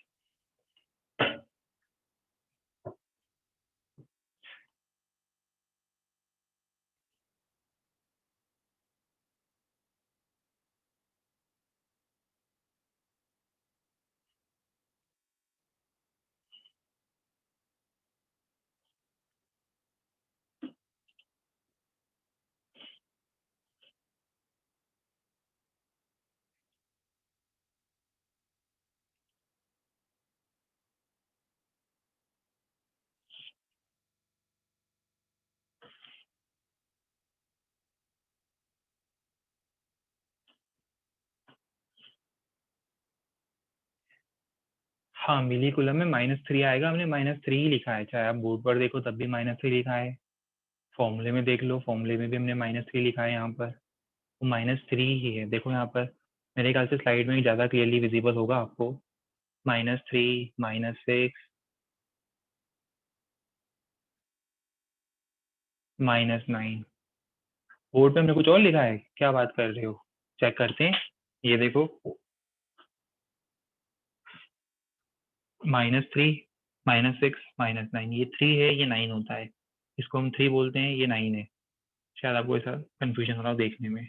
हाँ, मिलीकुलम में -3 आएगा, हमने -3 ही लिखा है, चाहे आप बोर्ड पर देखो तब भी -3 लिखा है, फॉर्मूले में देख लो, फॉर्मूले में भी हमने -3 लिखा है यहाँ पर, वो -3 ही है। देखो यहाँ पर, मेरे ख्याल से स्लाइड में ज़्यादा क्लियरली विजिबल होगा आपको, -3, -6, -9। बोर्ड पे हमने कुछ और लिखा है, क्या बात कर रहे हो? चेक करते हैं, ये देखो, -3, -6, -9, ये 3 है, ये 9 होता है, इसको हम 3 बोलते हैं, ये 9 है। शायद आपको ऐसा कंफ्यूजन हो रहा हो देखने में।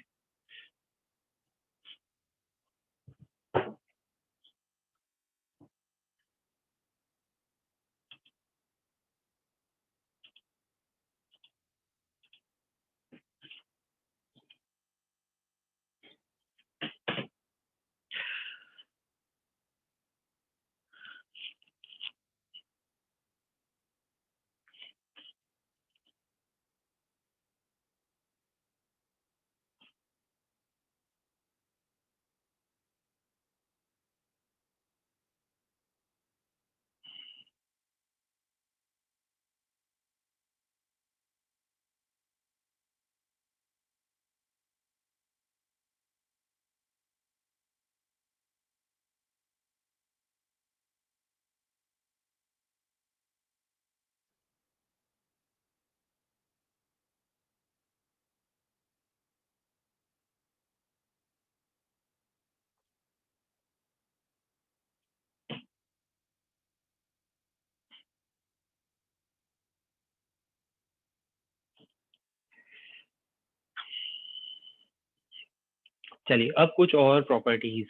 चलिए, अब कुछ और प्रॉपर्टीज,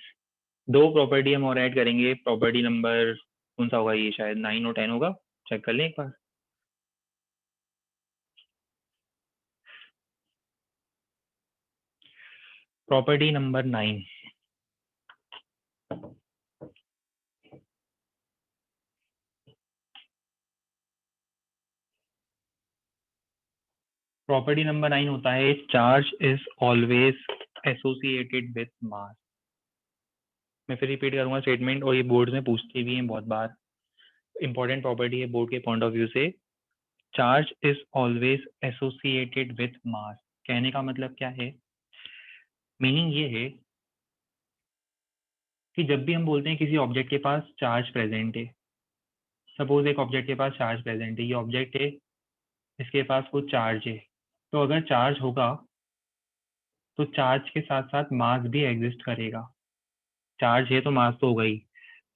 2 प्रॉपर्टी हम और ऐड करेंगे। प्रॉपर्टी नंबर कौन सा होगा, ये शायद 9 और 10 होगा, चेक कर लें एक बार। प्रॉपर्टी नंबर 9, प्रॉपर्टी नंबर 9 होता है charge is always associated with mass. मैं फिर रिपीट करूंगा स्टेटमेंट, और ये बोर्ड में पूछते भी हैं बहुत बार, इंपॉर्टेंट प्रॉपर्टी है बोर्ड के पॉइंट ऑफ व्यू से। Charge is always associated with mass, कहने का मतलब क्या है, मीनिंग ये है कि जब भी हम बोलते हैं किसी ऑब्जेक्ट के पास चार्ज प्रेजेंट है, सपोज एक ऑब्जेक्ट के पास चार्ज प्रेजेंट है, ये ऑब्जेक्ट है, इसके पास कुछ चार्ज है, तो अगर चार्ज होगा तो चार्ज के साथ साथ मास भी एग्जिस्ट करेगा। चार्ज है तो मास तो होगा ही,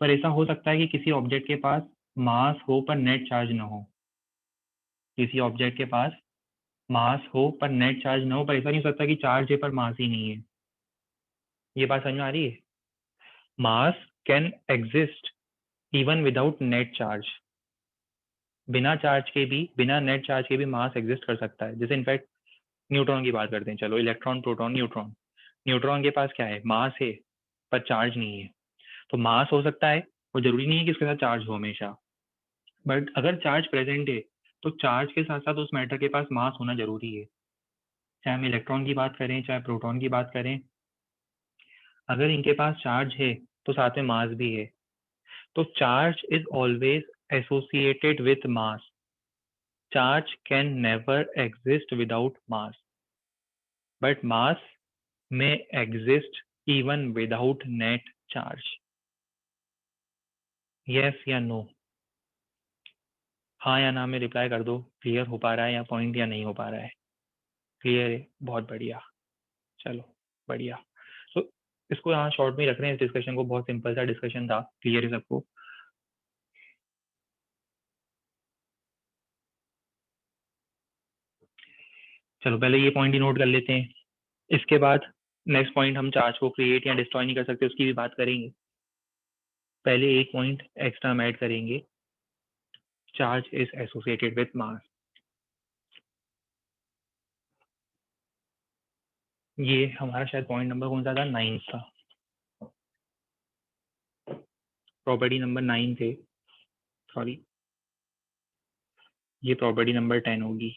पर ऐसा हो सकता है कि किसी ऑब्जेक्ट के पास मास हो पर नेट चार्ज ना हो, किसी ऑब्जेक्ट के पास मास हो पर नेट चार्ज ना हो, पर ऐसा नहीं हो सकता कि चार्ज है पर मास ही नहीं है। ये बात समझ में आ रही है? मास can exist even without net charge, बिना चार्ज के भी, बिना नेट चार्ज के भी मास एग्जिस्ट कर सकता है। जैसे इनफैक्ट न्यूट्रॉन की बात करते हैं, चलो, इलेक्ट्रॉन, प्रोटॉन, न्यूट्रॉन। न्यूट्रॉन के पास क्या है, मास है पर चार्ज नहीं है, तो मास हो सकता है, और जरूरी नहीं है कि उसके साथ चार्ज हो हमेशा, बट अगर चार्ज प्रेजेंट है तो चार्ज के साथ साथ उस मैटर के पास मास होना जरूरी है। चाहे हम इलेक्ट्रॉन की बात करें, चाहे प्रोटॉन की बात करें, अगर इनके पास चार्ज है तो साथ में मास भी है। तो charge is always associated with mass, charge can never exist without mass, but mass may exist even without net charge। yes या no, हाँ या ना में रिप्लाई कर दो, क्लियर हो पा रहा है या पॉइंट या नहीं हो पा रहा है? क्लियर है, बहुत बढ़िया, चलो बढ़िया। तो इसको यहाँ शॉर्ट में ही रख रहे हैं इस डिस्कशन को, बहुत सिंपल सा डिस्कशन था, क्लियर है सबको? चलो पहले ये पॉइंट ही नोट कर लेते हैं, इसके बाद नेक्स्ट पॉइंट, हम चार्ज को क्रिएट या डिस्ट्रॉय नहीं कर सकते, उसकी भी बात करेंगे। पहले एक पॉइंट एक्स्ट्रा हम ऐड करेंगे, charge is associated with mass. ये हमारा शायद पॉइंट नंबर कौन सा था, 9 था, प्रॉपर्टी नंबर 9 थे, सॉरी, ये प्रॉपर्टी नंबर 10 होगी।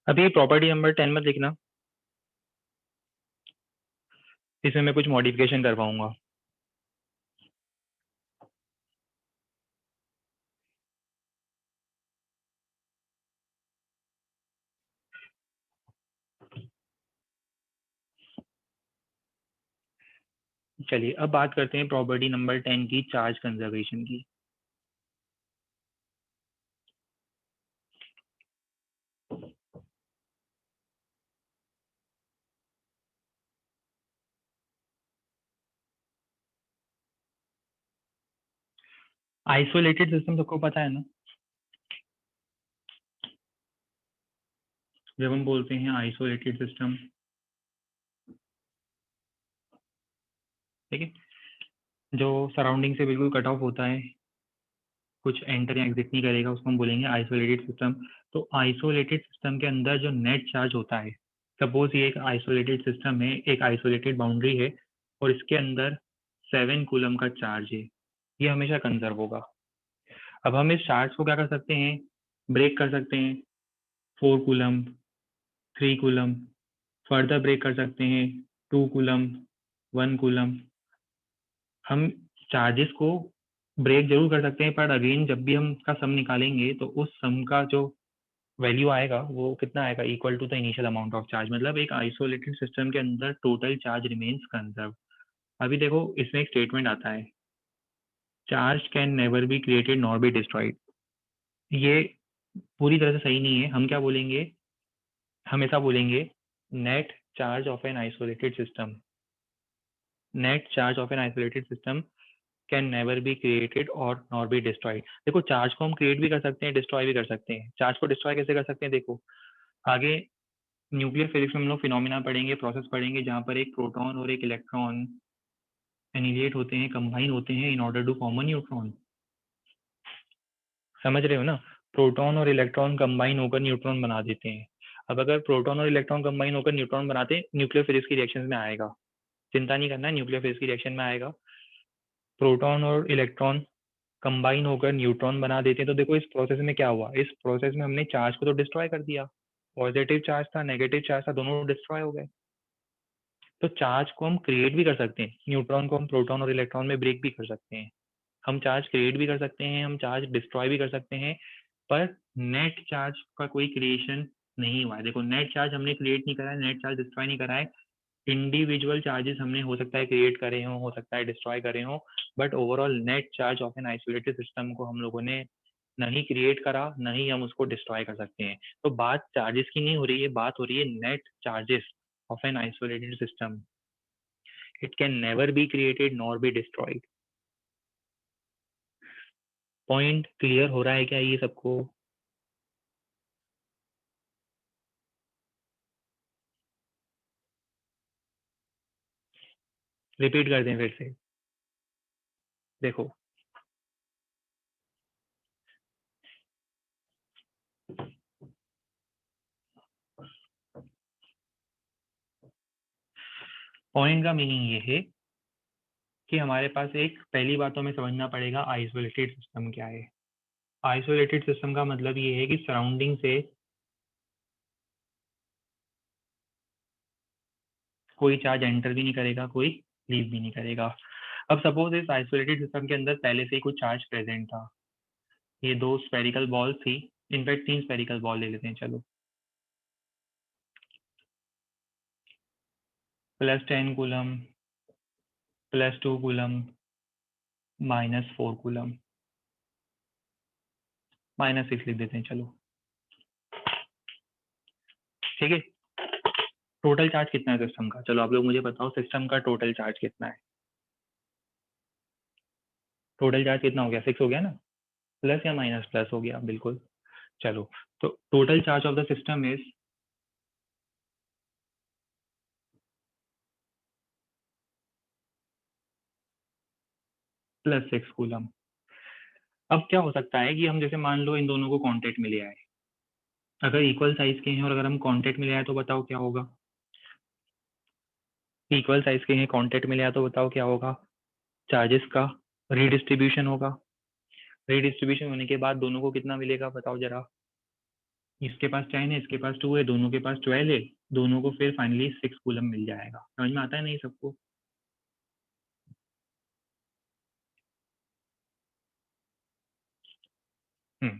अभी प्रॉपर्टी नंबर 10 मत लिखना, इसमें मैं कुछ मॉडिफिकेशन करवाऊंगा। चलिए अब बात करते हैं प्रॉपर्टी नंबर 10 की, चार्ज कंजर्वेशन की। आइसोलेटेड सिस्टम सबको पता है ना, जब हम बोलते हैं आइसोलेटेड सिस्टम, ठीक है, जो सराउंडिंग से बिल्कुल कट ऑफ होता है, कुछ एंटर या एग्जिट नहीं करेगा, उसको हम बोलेंगे आइसोलेटेड सिस्टम। तो आइसोलेटेड सिस्टम के अंदर जो नेट चार्ज होता है, सपोज ये एक आइसोलेटेड सिस्टम है, एक आइसोलेटेड बाउंड्री है और इसके अंदर 7 कूलम का चार्ज है, ये हमेशा कंजर्व होगा। अब हम इस चार्ज को क्या कर सकते हैं, ब्रेक कर सकते हैं, 4 कूलम, 3 कूलम, फर्दर ब्रेक कर सकते हैं, 2 कूलम, 1 कूलम। हम चार्जेस को ब्रेक जरूर कर सकते हैं, पर अगेन जब भी हम इसका सम निकालेंगे तो उस सम का जो वैल्यू आएगा वो कितना आएगा, equal to the initial amount of charge. मतलब एक आइसोलेटेड सिस्टम के अंदर टोटल चार्ज रिमेन्स कंजर्व। अभी देखो इसमें एक स्टेटमेंट आता है, charge can never be created nor be destroyed. ये पूरी तरह से सही नहीं है। हम क्या बोलेंगे, हम ऐसा बोलेंगे, net charge of an isolated system, net charge of an isolated system can never be created और नॉर बी डिस्ट्रॉयड। देखो चार्ज को हम क्रिएट भी कर सकते हैं, डिस्ट्रॉय भी कर सकते हैं। चार्ज को डिस्ट्रॉय कैसे कर सकते हैं, देखो आगे न्यूक्लियर फिजिक्स में हम लोग फिनोमिना पढ़ेंगे, प्रोसेस पढ़ेंगे, जहाँ पर एक प्रोटॉन और एक इलेक्ट्रॉन एनिलिएट होते हैं, कंबाइन होते हैं in order to form a neutron. समझ रहे हो ना, प्रोटॉन और इलेक्ट्रॉन कंबाइन होकर न्यूट्रॉन बना देते हैं। अब अगर प्रोटॉन और इलेक्ट्रॉन कंबाइन होकर न्यूट्रॉन बनाते हैं, न्यूक्लियर फिजिक्स की रिएक्शन में आएगा, चिंता नहीं करना, न्यूक्लियर फिजिक्स की रिएक्शन में आएगा। प्रोटॉन और इलेक्ट्रॉन कंबाइन होकर न्यूट्रॉन बना देते हैं। तो देखो इस प्रोसेस में क्या हुआ, इस प्रोसेस में हमने चार्ज को तो डिस्ट्रॉय कर दिया, पॉजिटिव चार्ज था, नेगेटिव चार्ज था, दोनों डिस्ट्रॉय हो गए। तो चार्ज को हम क्रिएट भी कर सकते हैं, न्यूट्रॉन को हम प्रोटॉन और इलेक्ट्रॉन में ब्रेक भी कर सकते हैं। हम चार्ज क्रिएट भी कर सकते हैं, हम चार्ज डिस्ट्रॉय भी कर सकते हैं, पर नेट चार्ज का कोई क्रिएशन नहीं हुआ है। देखो नेट चार्ज हमने क्रिएट नहीं करा है, नेट चार्ज डिस्ट्रॉय नहीं करा है। इंडिविजुअल चार्जेस हमने हो सकता है क्रिएट करे हों, हो सकता है डिस्ट्रॉय करे हों, but overall net charge of an isolated system को हम लोगों ने नहीं क्रिएट करा, नहीं हम उसको डिस्ट्रॉय कर सकते हैं। तो बात चार्जेस की नहीं हो रही है, बात हो रही है net charges of an isolated system. It can never be created nor be destroyed. Point clear हो रहा है क्या ये सबको? रिपीट कर दें फिर से, देखो पॉइंट का मीनिंग ये है कि हमारे पास एक, पहली बात तो हमें समझना पड़ेगा आइसोलेटेड सिस्टम क्या है। आइसोलेटेड सिस्टम का मतलब ये है कि सराउंडिंग से कोई चार्ज एंटर भी नहीं करेगा, कोई लीव भी नहीं करेगा। अब सपोज इस आइसोलेटेड सिस्टम के अंदर पहले से ही कुछ चार्ज प्रेजेंट था, ये 2 स्फेरिकल बॉल थी, इनफैक्ट 3 स्फेरिकल बॉल ले लेते हैं चलो, +10 कूलम, +2 कूलम, -4 कूलम, -6 लिख देते हैं चलो, ठीक है। टोटल चार्ज कितना है सिस्टम का, चलो आप लोग मुझे बताओ सिस्टम का टोटल चार्ज कितना है। टोटल चार्ज कितना हो गया, 6 हो गया ना, प्लस या माइनस, प्लस हो गया बिल्कुल। चलो तो total charge of the system is +6 coulomb. अब क्या हो सकता है कि हम जैसे मान लो इन दोनों को कांटेक्ट में ले आए, अगर इक्वल साइज के हैं और अगर हम कांटेक्ट में ले आए तो बताओ क्या होगा, इक्वल साइज के हैं कांटेक्ट में ले आए तो बताओ क्या होगा, चार्जेस का रीडिस्ट्रीब्यूशन होगा। रीडिस्ट्रीब्यूशन होने के बाद दोनों को कितना मिलेगा बताओ जरा, इसके पास 10 है, इसके पास 2 है, दोनों के पास 12 है, दोनों को फिर फाइनली 6 कूलम मिल जाएगा। समझ में आता है नहीं सबको?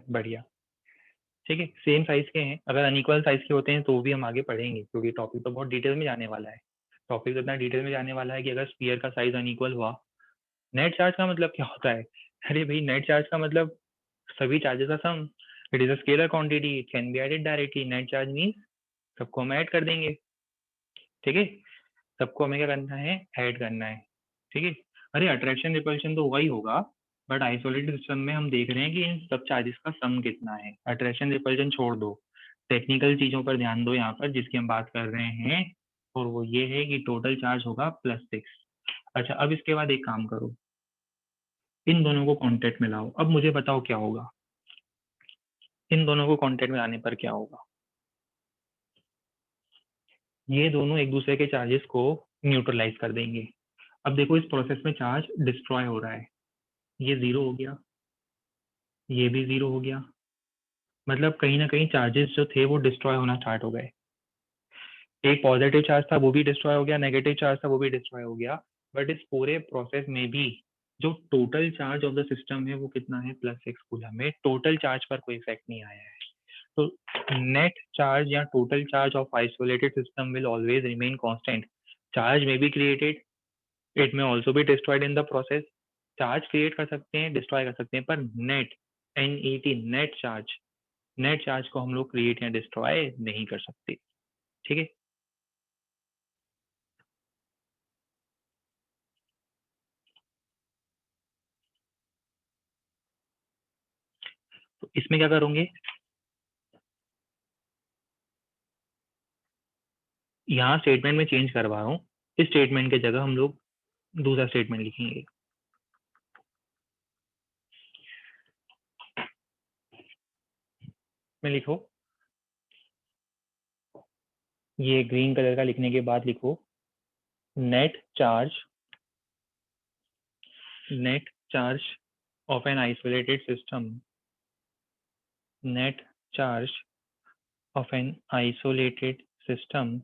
बढ़िया। ठीक है, सेम साइज के हैं, अगर अनइक्वल साइज के होते हैं तो भी हम आगे पढ़ेंगे, क्योंकि टॉपिक तो बहुत डिटेल में जाने वाला है। टॉपिक तो इतना डिटेल में जाने वाला है कि अगर स्फीयर का साइज अनइक्वल हुआ, नेट चार्ज का मतलब क्या होता है? अरे भाई, नेट चार्ज का मतलब सभी चार्जेस का sum. It is a scalar quantity, it can be added directly. Net charge means सबको हम ऐड कर देंगे। ठीक है, सबको हमें क्या करना है? ऐड करना है। ठीक है। अरे अट्रैक्शन रिपल्शन तो वही होगा, बट आइसोलेटेड सिस्टम में हम देख रहे हैं कि इन सब चार्जेस का सम कितना है। अट्रैक्शन रिपल्शन छोड़ दो, टेक्निकल चीजों पर ध्यान दो यहाँ पर जिसकी हम बात कर रहे हैं, और वो ये है कि टोटल चार्ज होगा +6। अच्छा, अब इसके बाद एक काम करो, इन दोनों को कॉन्टेक्ट में लाओ। अब मुझे बताओ क्या होगा, इन दोनों को कॉन्टेक्ट में लाने पर क्या होगा? ये दोनों एक दूसरे के चार्जेस को न्यूट्रलाइज कर देंगे। अब देखो, इस प्रोसेस में चार्ज डिस्ट्रॉय हो रहा है, ये जीरो हो गया, ये भी जीरो हो गया। मतलब कहीं ना कहीं चार्जेस जो थे वो डिस्ट्रॉय होना स्टार्ट हो गए। एक पॉजिटिव चार्ज था वो भी डिस्ट्रॉय हो गया, नेगेटिव चार्ज था वो भी डिस्ट्रॉय हो गया। बट इस पूरे प्रोसेस में भी जो total charge of the system है वो कितना है? +6 कूलम है। टोटल चार्ज पर कोई इफेक्ट नहीं आया है। तो नेट चार्ज या total charge of isolated system will always remain constant. Charge में बी क्रिएटेड, इट में also be destroyed in the process. Charge create कर सकते हैं, डिस्ट्रॉय कर सकते हैं, पर नेट, NET, नेट चार्ज को हम लोग क्रिएट या डिस्ट्रॉय नहीं कर सकते। ठीक है। तो इसमें क्या करोगे? यहाँ स्टेटमेंट में चेंज करवा रहा हूँ, इस स्टेटमेंट के जगह हम लोग दूसरा स्टेटमेंट लिखेंगे। में लिखो, ये ग्रीन कलर का लिखने के बाद लिखो, net charge, net charge of an isolated system, net charge of an isolated system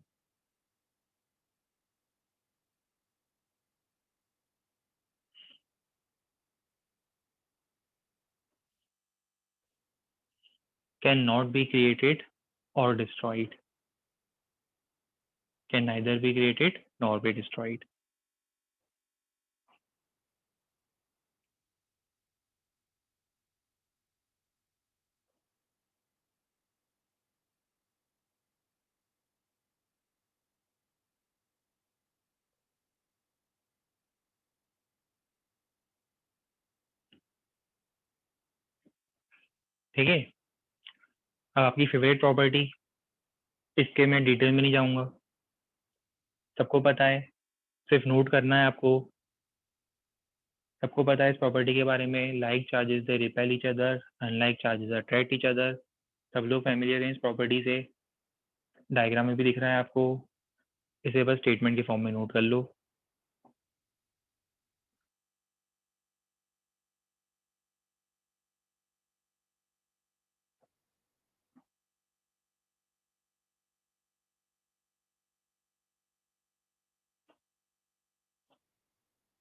can not be created और destroyed, can neither be created nor be destroyed. ठीक है। अब आपकी फेवरेट प्रॉपर्टी, इसके मैं डिटेल में नहीं जाऊंगा, सबको पता है, सिर्फ नोट करना है आपको। सबको पता है इस प्रॉपर्टी के बारे में, like charges they repel each other, unlike charges attract each other. सब लोग फैमिलियर हैं इस प्रॉपर्टी से, डायग्राम में भी दिख रहा है आपको। इसे बस स्टेटमेंट के फॉर्म में नोट कर लो।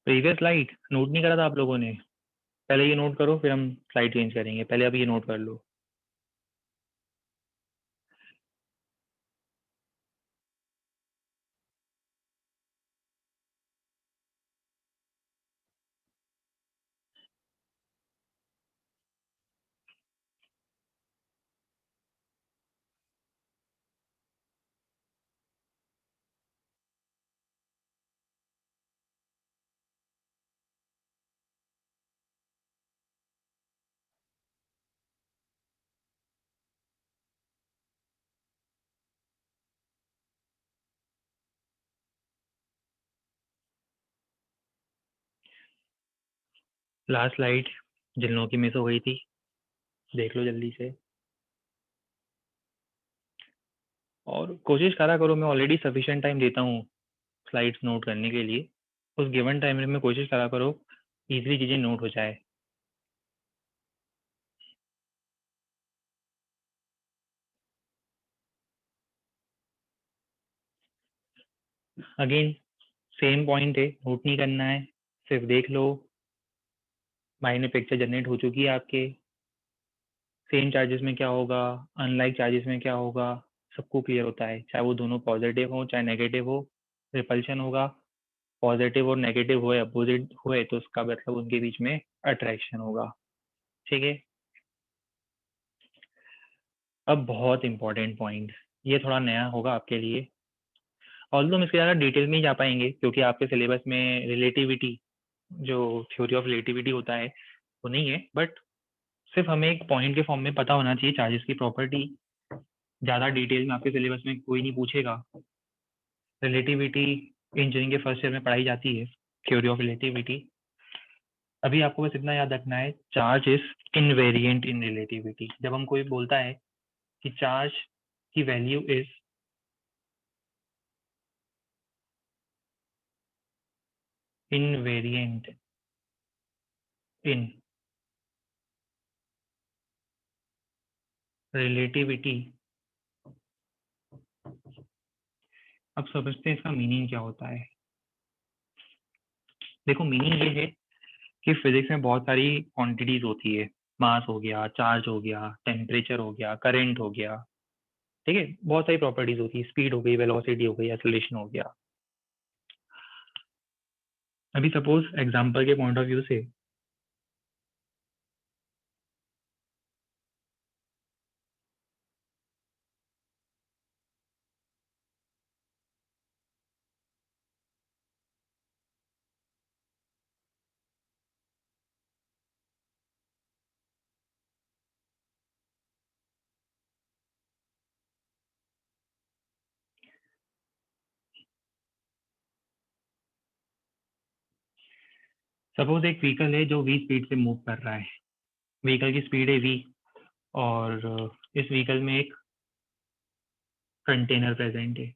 प्रीवियस स्लाइड नोट नहीं करा था आप लोगों ने? पहले ये नोट करो, फिर हम स्लाइड चेंज करेंगे। पहले अब ये नोट कर लो। लास्ट स्लाइड जिन लोगों की मिस हो गई थी, देख लो जल्दी से। और कोशिश करा करो, मैं ऑलरेडी सफिशिएंट टाइम देता हूँ स्लाइड्स नोट करने के लिए। उस गिवन टाइम में कोशिश करा करो इजीली चीज़ें नोट हो जाए। अगेन सेम पॉइंट है, नोट नहीं करना है, सिर्फ देख लो, माइंड में पिक्चर जनरेट हो चुकी है आपके। सेम चार्जेस में क्या होगा, अनलाइक चार्जेस में क्या होगा, सबको क्लियर होता है, चाहे वो दोनों पॉजिटिव हो चाहे नेगेटिव हो, रिपल्शन होगा। पॉजिटिव और नेगेटिव हुए, अपोजिट हुए, तो उसका मतलब उनके बीच में अट्रैक्शन होगा। ठीक है, अब बहुत इंपॉर्टेंट पॉइंट, ये थोड़ा नया होगा आपके लिए, ऑल्दो हम इसके ज़्यादा डिटेल में ही जा पाएंगे क्योंकि आपके सिलेबस में रिलेटिविटी, जो थ्योरी ऑफ रिलेटिविटी होता है वो नहीं है, बट सिर्फ हमें एक पॉइंट के फॉर्म में पता होना चाहिए चार्जेस की प्रॉपर्टी। ज़्यादा डिटेल में आपके सिलेबस में कोई नहीं पूछेगा। रिलेटिविटी इंजीनियरिंग के फर्स्ट ईयर में पढ़ाई जाती है, थ्योरी ऑफ रिलेटिविटी। अभी आपको बस इतना याद रखना है, charge is invariant in relativity. जब हम कोई बोलता है कि चार्ज की value is invariant in relativity, अब समझते हैं इसका मीनिंग क्या होता है। देखो मीनिंग ये है कि फिजिक्स में बहुत सारी क्वांटिटीज होती है, मास हो गया, चार्ज हो गया, टेम्परेचर हो गया, करंट हो गया, ठीक है, बहुत सारी प्रॉपर्टीज होती है, स्पीड हो गई, वेलोसिटी हो गई, एक्सेलरेशन हो गया। अभी सपोज एग्जांपल के पॉइंट ऑफ व्यू से सपोज एक व्हीकल है जो v स्पीड से मूव कर रहा है, व्हीकल की स्पीड है v, और इस व्हीकल में एक कंटेनर प्रेजेंट है,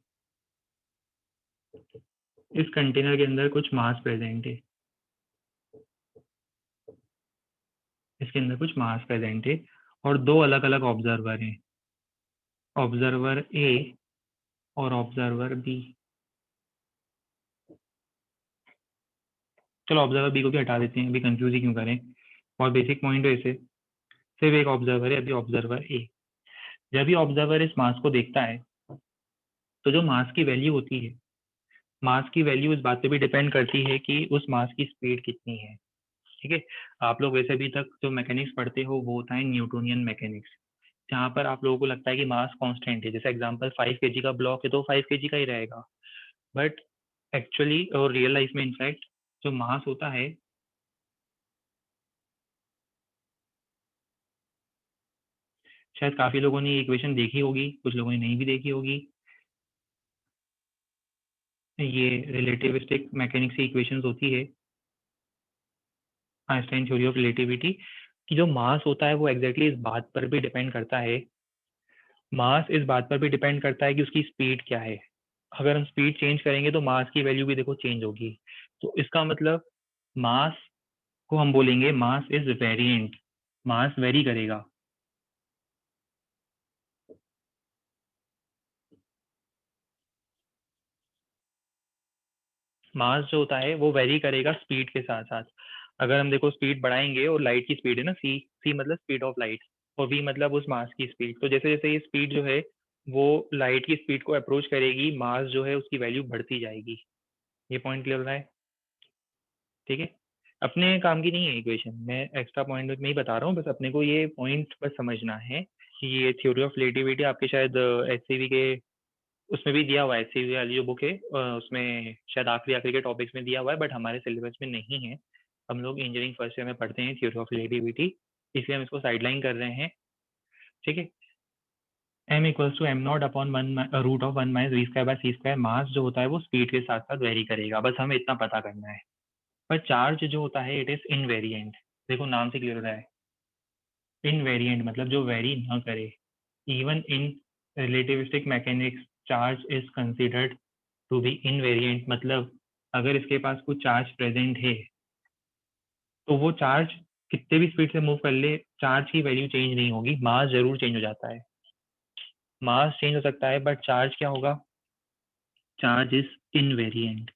इस कंटेनर के अंदर कुछ मास प्रेजेंट है, इसके अंदर कुछ मास प्रेजेंट है, और दो अलग अलग ऑब्जर्वर हैं, ऑब्जर्वर ए और ऑब्जर्वर बी। चलो ऑब्जर्वर बी को भी हटा देते हैं, अभी कंफ्यूज ही क्यों करें, बहुत बेसिक पॉइंट है इसे। सिर्फ एक ऑब्जर्वर है, अभी ऑब्जर्वर ए। जब भी ऑब्जर्वर इस मास को देखता है, तो जो मास की वैल्यू होती है, मास की वैल्यू इस बात पे भी डिपेंड करती है कि उस मास की स्पीड कितनी है। ठीक है, आप लोग वैसे अभी तक जो मैकेनिक्स पढ़ते हो वो होता है न्यूटोनियन मैकेनिक्स, जहाँ पर आप लोगों को लगता है कि मास कांस्टेंट है, जैसे एग्जांपल 5 kg का ब्लॉक है तो 5 kg का ही रहेगा, बट एक्चुअली और रियल लाइफ में इनफैक्ट जो मास होता है, शायद काफी लोगों ने ये इक्वेशन देखी होगी, कुछ लोगों ने नहीं भी देखी होगी, ये रिलेटिविस्टिक मैकेनिक्स की इक्वेशंस होती है, आइंस्टाइन थ्योरी ऑफ रिलेटिविटी, कि जो मास होता है वो एग्जैक्टली इस बात पर भी डिपेंड करता है, मास इस बात पर भी डिपेंड करता है कि उसकी स्पीड क्या है। अगर हम स्पीड चेंज करेंगे तो मास की वैल्यू भी देखो चेंज होगी, तो इसका मतलब मास को हम बोलेंगे mass is variant, mass vary करेगा। मास जो होता है वो वेरी करेगा स्पीड के साथ साथ। अगर हम देखो स्पीड बढ़ाएंगे, और लाइट की स्पीड है ना सी, सी मतलब स्पीड ऑफ लाइट, और वी मतलब उस मास की स्पीड, तो जैसे जैसे ये स्पीड जो है वो लाइट की स्पीड को अप्रोच करेगी, मास जो है उसकी वैल्यू बढ़ती जाएगी। ये पॉइंट क्लियर हो रहा है? ठीक है, अपने काम की नहीं है इक्वेशन, मैं एक्स्ट्रा पॉइंट में ही बता रहा हूँ, बस अपने को ये पॉइंट बस समझना है कि ये थ्योरी ऑफ रिलेटिविटी आपके शायद एचसीवी के उसमें भी दिया हुआ है, एचसीवी वाली जो बुक है उसमें शायद आखिरी आखिरी के टॉपिक्स में दिया हुआ है, बट हमारे सिलेबस में नहीं है। हम लोग इंजीनियरिंग फर्स्ट ईयर में पढ़ते हैं थ्योरी ऑफ रिलेटिविटी, इसलिए हम इसको साइडलाइन कर रहे हैं। ठीक है, m equals to m not upon one root of one minus v square by c square, mass जो होता है वो स्पीड के साथ साथ वेरी करेगा, बस हमें इतना पता करना है। पर चार्ज जो होता है इट इज इनवेरिएंट, देखो नाम से क्लियर हो रहा है, इनवेरिएंट मतलब जो वेरी ना करे। Even in relativistic mechanics charge is considered to be invariant, मतलब अगर इसके पास कुछ चार्ज प्रेजेंट है तो वो चार्ज कितने भी स्पीड से मूव कर ले, चार्ज की वैल्यू चेंज नहीं होगी, मास जरूर चेंज हो जाता है, मास चेंज हो सकता है बट चार्ज क्या होगा, charge is invariant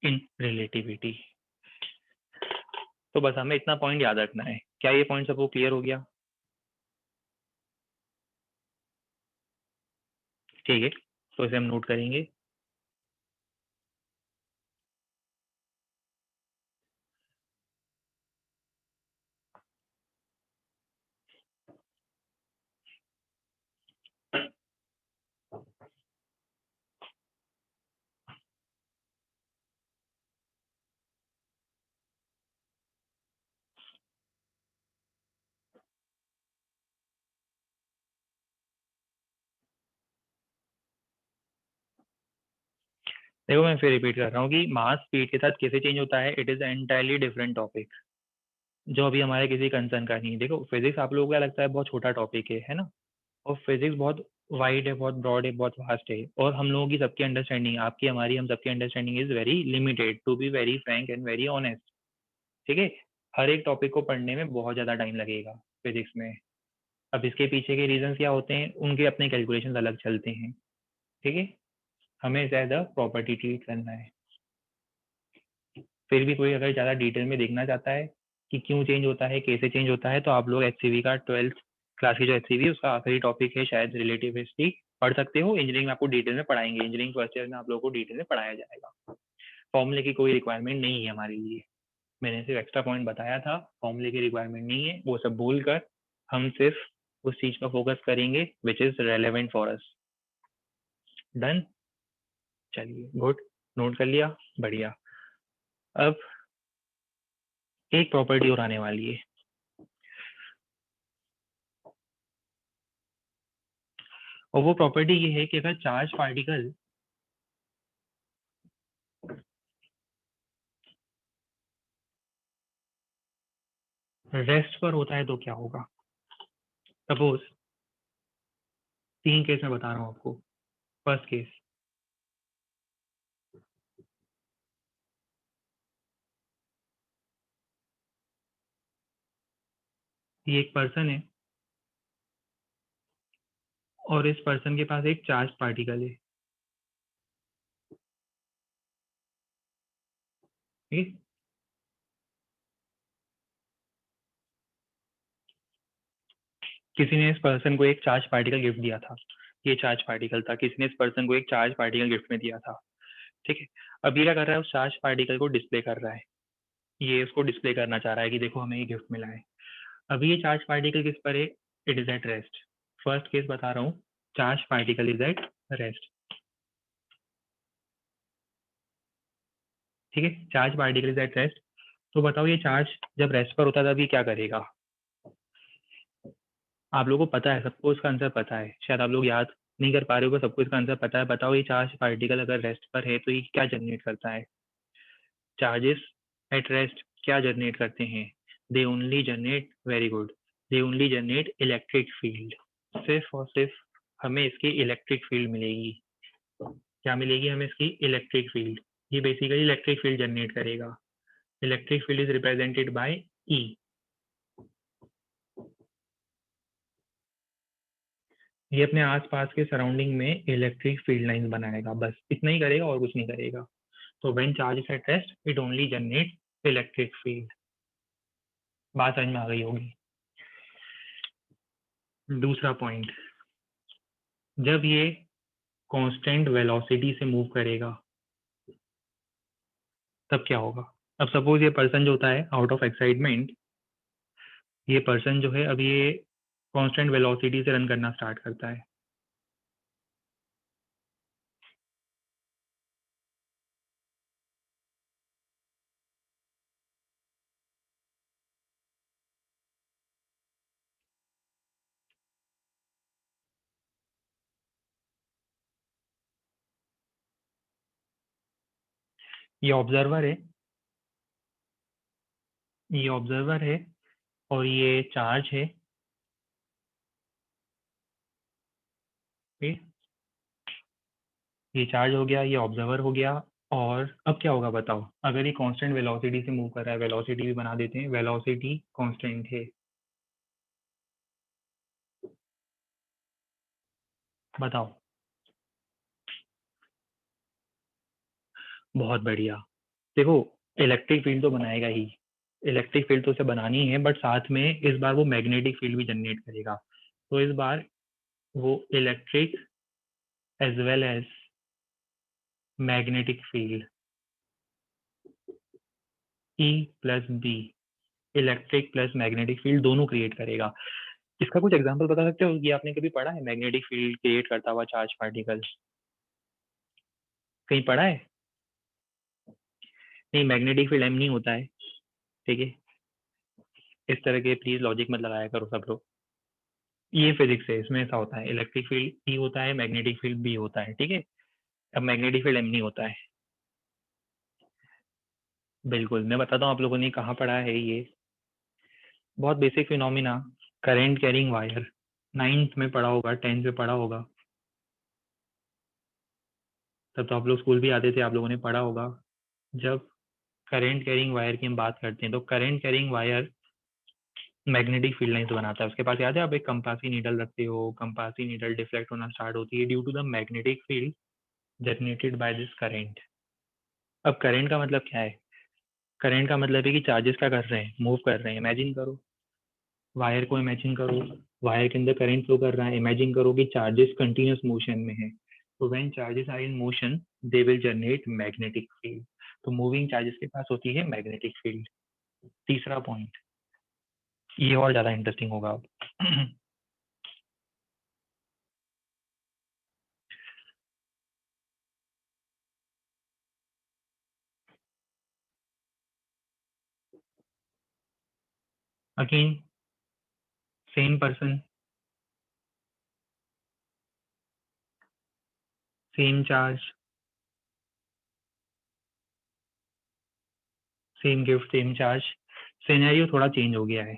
in relativity. तो बस हमें इतना पॉइंट याद रखना है। क्या ये पॉइंट सबको क्लियर हो गया? ठीक है, तो इसे हम नोट करेंगे। देखो मैं फिर रिपीट कर रहा हूँ कि मास स्पीड के साथ कैसे चेंज होता है, it is entirely different topic जो अभी हमारे किसी कंसर्न का नहीं है। देखो फिजिक्स आप लोगों को क्या लगता है बहुत छोटा टॉपिक है ना? और फिजिक्स बहुत वाइड है, बहुत ब्रॉड है, बहुत वास्ट है। और हम लोगों की सबकी अंडरस्टैंडिंग, आपकी हमारी हम सबकी understanding is very limited, to be very frank and very honest. ठीक है, हर एक टॉपिक को पढ़ने में बहुत ज़्यादा टाइम लगेगा फिजिक्स में। अब इसके पीछे के रीजन क्या होते हैं, उनके अपने कैलकुलेशन अलग चलते हैं। ठीक है, हमें ज़्यादा प्रॉपर्टी ट्रीट करना है। फिर भी कोई अगर ज़्यादा डिटेल में देखना चाहता है कि क्यों चेंज होता है, कैसे चेंज होता है, तो आप लोग एच का 12th क्लास की जो एच उसका आखिरी टॉपिक है शायद रिलेटिविटी, पढ़ सकते हो। इंजीनियरिंग में आपको डिटेल में पढ़ाएंगे, इंजीनियरिंग फर्स्ट ईयर में आप लोगों को डिटेल में पढ़ाया जाएगा। फॉर्मूले की कोई रिक्वायरमेंट नहीं है हमारे लिए। मैंने सिर्फ एक्स्ट्रा पॉइंट बताया था, फॉर्मूले की रिक्वायरमेंट नहीं है। वो सब भूल कर हम सिर्फ उस चीज पर फोकस करेंगे which is relevant for us. Done? चलिए गुड, नोट कर लिया, बढ़िया। अब एक प्रॉपर्टी और आने वाली है, और वो प्रॉपर्टी ये है कि अगर चार्ज पार्टिकल रेस्ट पर होता है तो क्या होगा। सपोज 3 केस में बता रहा हूँ आपको। फर्स्ट केस, ये एक पर्सन है और इस पर्सन के पास एक चार्ज पार्टिकल है। ठीक है, किसी ने इस पर्सन को एक चार्ज पार्टिकल गिफ्ट दिया था। ये चार्ज पार्टिकल था, किसी ने इस पर्सन को एक चार्ज पार्टिकल गिफ्ट में दिया था। ठीक है, अब ये क्या कर रहा है, उस चार्ज पार्टिकल को डिस्प्ले कर रहा है। ये उसको डिस्प्ले करना चाह रहा है कि देखो हमें ये गिफ्ट मिला है। अभी ये चार्ज पार्टिकल किस पर है, it is at rest. First case बता रहा हूँ, charge particle is at rest. ठीक है, charge particle is eight rest. तो बताओ ये चार्ज जब रेस्ट पर होता है तब ये क्या करेगा। आप लोगों को पता है, सबको इसका आंसर पता है, शायद आप लोग याद नहीं कर पा रहे हो, सबको इसका आंसर पता है। बताओ ये चार्ज पार्टिकल अगर रेस्ट पर है तो ये क्या जनरेट करता है। चार्जेस एट रेस्ट क्या जनरेट करते हैं, they only generate, very good, they only generate electric field. सिर्फ और सिर्फ हमें इसकी इलेक्ट्रिक फील्ड मिलेगी। क्या मिलेगी हमें, इसकी इलेक्ट्रिक फील्ड। ये बेसिकली इलेक्ट्रिक फील्ड जनरेट करेगा। Electric field is represented by E. ये अपने आसपास के सराउंडिंग में इलेक्ट्रिक फील्ड लाइन बनाएगा, बस इतना ही करेगा और कुछ नहीं करेगा। तो when charge is at rest it only generate electric field. बात समझ में आ गई होगी। दूसरा पॉइंट, जब ये कांस्टेंट वेलोसिटी से मूव करेगा तब क्या होगा। अब सपोज ये पर्सन जो होता है आउट ऑफ एक्साइटमेंट, ये पर्सन जो है अब ये कांस्टेंट वेलोसिटी से रन करना स्टार्ट करता है। ये ऑब्जर्वर है, ये ऑब्जर्वर है और ये चार्ज है। ठीक? ये चार्ज हो गया, ये ऑब्जर्वर हो गया। और अब क्या होगा बताओ, अगर ये कांस्टेंट वेलोसिटी से मूव कर रहा है, वेलोसिटी भी बना देते हैं, वेलोसिटी कांस्टेंट है। बताओ। बहुत बढ़िया। देखो, इलेक्ट्रिक फील्ड तो बनाएगा ही, इलेक्ट्रिक फील्ड तो उसे बनानी ही है, बट साथ में इस बार वो मैग्नेटिक फील्ड भी जनरेट करेगा। तो इस बार वो electric as well as magnetic field, E plus B, electric plus magnetic field दोनों क्रिएट करेगा। इसका कुछ एग्जांपल बता सकते हो कि आपने कभी पढ़ा है मैग्नेटिक फील्ड क्रिएट करता हुआ चार्ज पार्टिकल? कहीं पढ़ा है? नहीं, मैग्नेटिक फील्ड एम नहीं होता है, ठीक है? इस तरह के प्लीज लॉजिक मत लगाया करो सब लोग। ये फिजिक्स है, इसमें ऐसा होता है, इलेक्ट्रिक फील्ड ई होता है, मैग्नेटिक फील्ड बी होता है, ठीक है? अब मैग्नेटिक फील्ड एम नहीं होता है। बिल्कुल, मैं बताता हूँ आप लोगों ने कहाँ पढ़ा है ये। बहुत basic phenomena, current carrying wire, 9th में पढ़ा होगा, 10th में पढ़ा होगा। तब तो आप लोग स्कूल भी आते थे, आप लोगों ने पढ़ा होगा। जब करंट कैरिंग वायर की हम बात करते हैं तो current carrying wire magnetic field lines बनाता है। उसके पास याद है, आप एक कंपासी नीडल रखते हो, कंपासी नीडल डिफ्लेक्ट होना स्टार्ट होती है due to the magnetic field generated by this current. अब करंट का मतलब क्या है? करंट का मतलब है कि चार्जेस क्या कर रहे हैं, मूव कर रहे हैं। इमेजिन करो, वायर को इमेजिन करो, वायर के अंदर करंट फ्लो कर रहा है। इमेजिन करो कि चार्जेस कंटिन्यूस मोशन में है, तो when charges are in motion they will generate magnetic field. तो मूविंग चार्जेस के पास होती है मैग्नेटिक फील्ड। तीसरा पॉइंट, ये और ज्यादा इंटरेस्टिंग होगा अब। Again same person, same charge, same gift, same charge. Scenario थोड़ा चेंज हो गया है,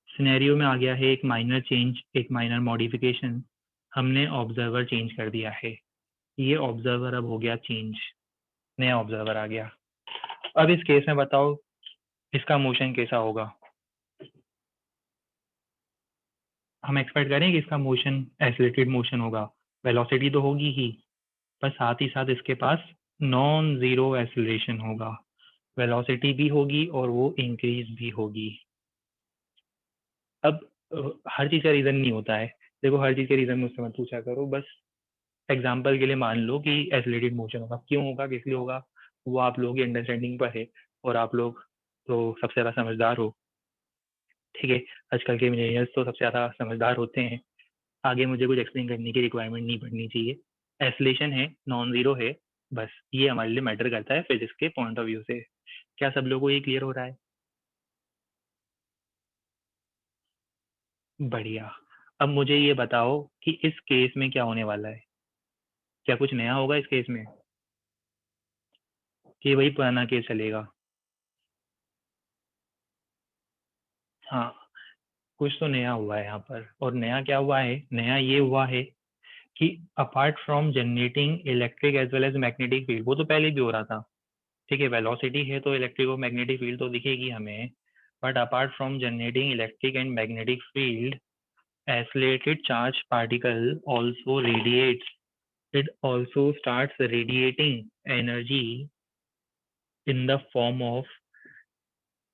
सिनेरियो में आ गया है एक माइनर चेंज, एक माइनर मॉडिफिकेशन। हमने ऑब्जर्वर चेंज कर दिया है, ये ऑब्जर्वर अब हो गया चेंज, नया ऑब्जर्वर आ गया। अब इस केस में बताओ इसका मोशन कैसा होगा? हम एक्सपेक्ट करें कि इसका मोशन एक्सीलरेटेड मोशन होगा, वेलोसिटी तो होगी ही, पर साथ ही साथ इसके पास नॉन जीरो एक्सीलरेशन होगा, वेलोसिटी भी होगी और वो इंक्रीज भी होगी। अब हर चीज़ का रीज़न नहीं होता है, देखो हर चीज़ के रीज़न मुझसे मत पूछा करो, बस एग्जाम्पल के लिए मान लो कि एक्सीलरेटेड मोशन होगा। क्यों होगा, किस लिए होगा, वो आप लोगों की अंडरस्टैंडिंग पर है, और आप लोग तो सबसे ज़्यादा समझदार हो, ठीक है? आजकल के मिलेनियल्स तो सबसे ज़्यादा समझदार होते हैं, आगे मुझे कुछ एक्सप्लेन करने की रिक्वायरमेंट नहीं पड़नी चाहिए। एसलेशन है, नॉन जीरो है, बस ये हमारे लिए मैटर करता है फिजिक्स के पॉइंट ऑफ व्यू से। क्या सब लोगों को ये क्लियर हो रहा है? बढ़िया। अब मुझे ये बताओ कि इस केस में क्या होने वाला है, क्या कुछ नया होगा इस केस में कि वही पुराना केस चलेगा? हाँ, कुछ तो नया हुआ है यहाँ पर, और नया क्या हुआ है? नया ये हुआ है कि apart from generating electric as well as magnetic field, वो तो पहले भी हो रहा था, ठीक है? वेलोसिटी है तो इलेक्ट्रिक और मैग्नेटिक फील्ड तो दिखेगी हमें, but apart from generating electric and magnetic field, accelerated charged particle also radiates, it also starts radiating energy in the form of